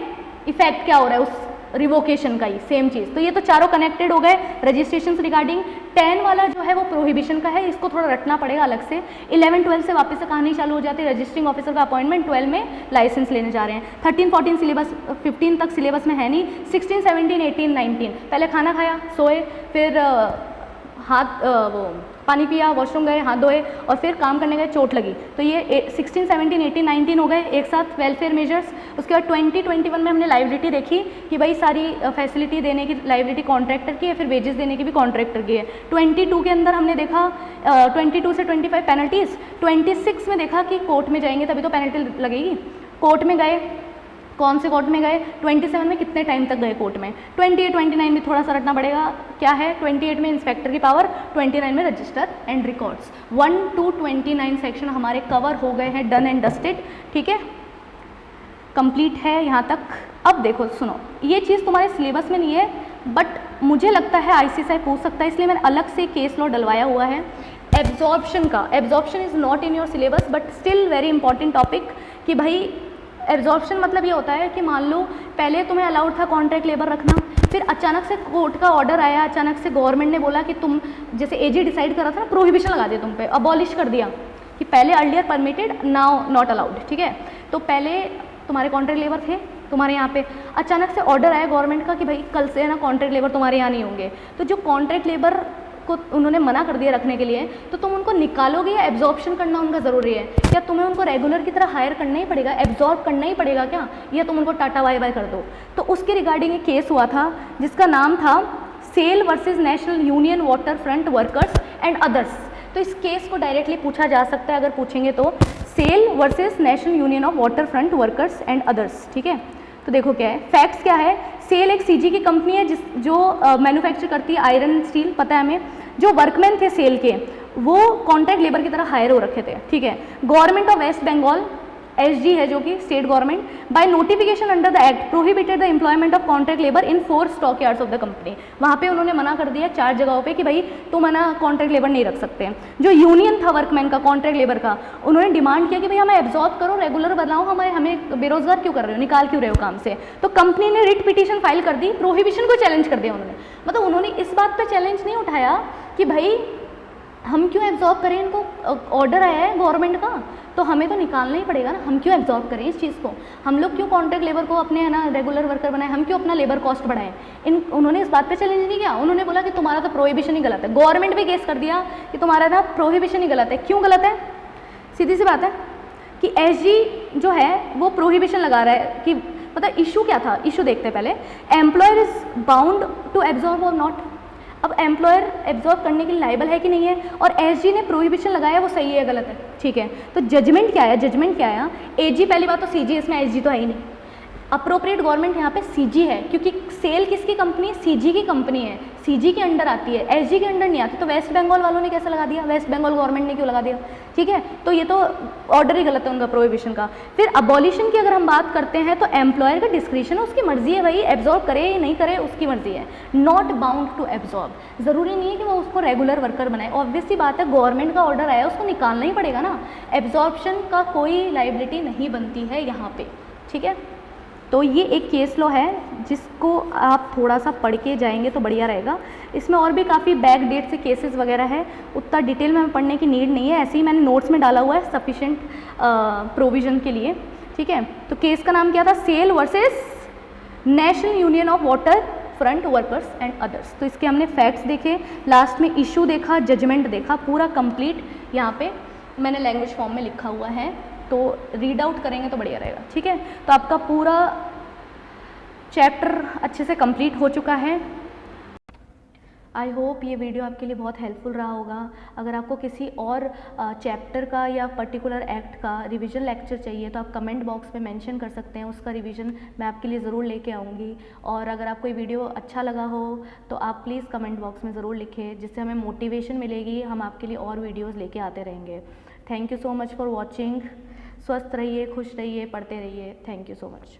इफेक्ट क्या हो रहा है उस रिवोकेशन का ही सेम चीज़। तो ये तो चारों कनेक्टेड हो गए रजिस्ट्रेशन से रिगार्डिंग। 10 वाला जो है वो प्रोहिबिशन का है, इसको थोड़ा रटना पड़ेगा अलग से। 11-12 से वापस से कहानी चालू हो जाती है, रजिस्ट्रिंग ऑफिसर का अपॉइंटमेंट, 12 में लाइसेंस लेने जा रहे हैं। 13-14 सिलेबस, 15 तक सिलेबस में है नहीं। 16, 17, 18, 19 पहले खाना खाया, सोए, फिर हाथ वो पानी पिया, वॉशरूम गए, हाथ धोए, और फिर काम करने गए, चोट लगी। तो ये 16, 17, 18, 19 हो गए एक साथ वेलफेयर मेजर्स। उसके बाद 20, 21 में हमने लाइबिलिटी देखी कि भाई सारी फैसिलिटी देने की लाइबिलिटी कॉन्ट्रैक्टर की है, फिर वेजेस देने की भी कॉन्ट्रैक्टर की है। 22 के अंदर हमने देखा 22 से 25 पेनल्टीज़। 26 में देखा कि कोर्ट में जाएंगे तभी तो पेनल्टी लगेगी। कोर्ट में गए, कौन से कोर्ट में गए, 27 में कितने टाइम तक गए कोर्ट में, 28, 29 में थोड़ा सा रटना पड़ेगा क्या है, 28 में इंस्पेक्टर की पावर, 29 में register and records. 1 to 29 section हमारे कवर हो गए हैं, डन एंड डस्टेड, ठीक है, कंप्लीट है यहाँ तक। अब देखो सुनो, ये चीज़ तुम्हारे सिलेबस में नहीं है बट मुझे लगता है ICSI पूछ सकता है, इसलिए मैंने अलग से केस लॉ डलवाया हुआ है एब्जॉर्प्शन का। Absorption is not in your syllabus but still very important topic कि भाई एब्जॉर्प्शन मतलब ये होता है कि मान लो पहले तुम्हें अलाउड था कॉन्ट्रैक्ट लेबर रखना, फिर अचानक से कोर्ट का ऑर्डर आया, अचानक से गवर्नमेंट ने बोला कि तुम जैसे AG डिसाइड करा था ना, प्रोहिबिशन लगा दिया तुम पे, अबॉलिश कर दिया कि पहले earlier permitted now not allowed, ठीक है। तो पहले तुम्हारे कॉन्ट्रैक्ट लेबर थे तुम्हारे यहाँ पे, अचानक से ऑर्डर आया गवर्नमेंट का कि भाई कल से ना कॉन्ट्रैक्ट लेबर तुम्हारे यहाँ नहीं होंगे। तो जो कॉन्ट्रैक्ट लेबर को उन्होंने मना कर दिया रखने के लिए, तो तुम उनको निकालोगे या एब्जॉर्प्शन करना उनका ज़रूरी है? क्या तुम्हें उनको रेगुलर की तरह हायर करना ही पड़ेगा, एब्जॉर्ब करना ही पड़ेगा क्या, या तुम उनको टाटा बाय बाय कर दो? तो उसके रिगार्डिंग एक केस हुआ था जिसका नाम था SAIL versus National Union Water Front Workers and others. तो इस केस को डायरेक्टली पूछा जा सकता है, अगर पूछेंगे तो SAIL versus National Union of Water Front Workers and others, ठीक है। तो देखो क्या है, फैक्ट्स क्या है, सेल एक CG की कंपनी है जो मैन्युफैक्चर करती है आयरन स्टील, पता है हमें। जो वर्कमैन थे सेल के वो कॉन्ट्रैक्ट लेबर की तरह हायर हो रखे थे, ठीक है। Government of West Bengal SG है जो कि state government, by notification under the act prohibited the employment of contract labour in 4 stock yards of the company. वहाँ पे उन्होंने मना कर दिया 4 जगहों पे कि भाई तुम है ना कॉन्ट्रैक्ट लेबर नहीं रख सकते। जो यूनियन था वर्कमैन का कॉन्ट्रैक्ट लेबर का, उन्होंने डिमांड किया कि भाई हमें एब्जॉर्ब करो, रेगुलर बनाओ, हमें बेरोजगार क्यों कर रहे हो, निकाल क्यों रहे हो काम से। तो कंपनी ने रिट पिटीशन फाइल कर दी, प्रोहिबिशन को चैलेंज कर दिया उन्होंने। मतलब उन्होंने इस बात पर चैलेंज नहीं उठाया कि भाई हम क्यों एब्जॉर्ब करें, इनको ऑर्डर आया है गवर्नमेंट का तो हमें तो निकालना ही पड़ेगा ना, हम क्यों एब्जॉर्ब करें इस चीज़ को, हम लोग क्यों कॉन्ट्रैक्ट लेबर को अपने है ना रेगुलर वर्कर बनाएं, हम क्यों अपना लेबर कॉस्ट बढ़ाएं। उन्होंने इस बात पे चैलेंज नहीं किया, उन्होंने बोला कि तुम्हारा तो प्रोहिबिशन ही गलत है। गवर्नमेंट भी केस कर दिया कि तुम्हारा ना प्रोहिबिशन ही गलत है। क्यों गलत है? सीधी सी बात है कि SG जो है वो प्रोहिबिशन लगा रहा है कि मतलब इशू क्या था, इशू देखते पहले। Employer is bound to absorb और नॉट। अब एम्प्लॉयर एब्जॉर्ब करने के लिए लाइबल है कि नहीं है, और SG ने प्रोहिबिशन लगाया वो सही है गलत है, ठीक है। तो जजमेंट क्या आया, जजमेंट क्या आया, AG पहली बात तो CG, इसमें SG तो है ही नहीं। अप्रोप्रिएट गवर्नमेंट यहाँ पे CG है क्योंकि सेल किसकी कंपनी है, CG की कंपनी है, CG के अंडर आती है, SG के अंडर नहीं आती। तो वेस्ट बंगाल वालों ने कैसे लगा दिया, वेस्ट बंगाल गवर्नमेंट ने क्यों लगा दिया, ठीक है। तो ये तो ऑर्डर ही गलत है उनका प्रोहिबिशन का। फिर अबॉलिशन की अगर हम बात करते हैं तो एम्प्लॉयर का डिस्क्रिप्शन है, उसकी मर्जी है भाई, एब्जॉर्ब करे या नहीं करे उसकी मर्जी है। नॉट बाउंड टू एब्जॉर्ब, ज़रूरी नहीं है कि वो उसको रेगुलर वर्कर बनाए। ऑब्वियस सी बात है, गवर्नमेंट का ऑर्डर आया उसको निकालना ही पड़ेगा ना। एब्जॉर्प्शन का कोई लाइबिलिटी नहीं बनती है यहाँ पे, ठीक है। तो ये एक केस लॉ है जिसको आप थोड़ा सा पढ़ के जाएंगे तो बढ़िया रहेगा। इसमें और भी काफ़ी बैक डेट से केसेस वगैरह है, उतना डिटेल में पढ़ने की नीड नहीं है, ऐसे ही मैंने नोट्स में डाला हुआ है सफिशेंट प्रोविज़न के लिए, ठीक है। तो केस का नाम क्या था, SAIL versus National Union of Water Front Workers and others. तो इसके हमने फैक्ट्स देखे, लास्ट में इशू देखा, जजमेंट देखा, पूरा कंप्लीट यहाँ पे मैंने लैंग्वेज फॉर्म में लिखा हुआ है, तो रीड आउट करेंगे तो बढ़िया रहेगा, ठीक है। तो आपका पूरा चैप्टर अच्छे से कंप्लीट हो चुका है। आई होप ये वीडियो आपके लिए बहुत हेल्पफुल रहा होगा। अगर आपको किसी और चैप्टर का या पर्टिकुलर एक्ट का रिवीजन लेक्चर चाहिए तो आप कमेंट बॉक्स में मेंशन कर सकते हैं, उसका रिवीजन मैं आपके लिए ज़रूर लेके आऊँगी। और अगर आपको ये वीडियो अच्छा लगा हो तो आप प्लीज़ कमेंट बॉक्स में ज़रूर लिखें, जिससे हमें मोटिवेशन मिलेगी, हम आपके लिए और वीडियोज़ लेके आते रहेंगे। Thank you so much for watching. स्वस्थ रहिए, खुश रहिए, पढ़ते रहिए। Thank you so much.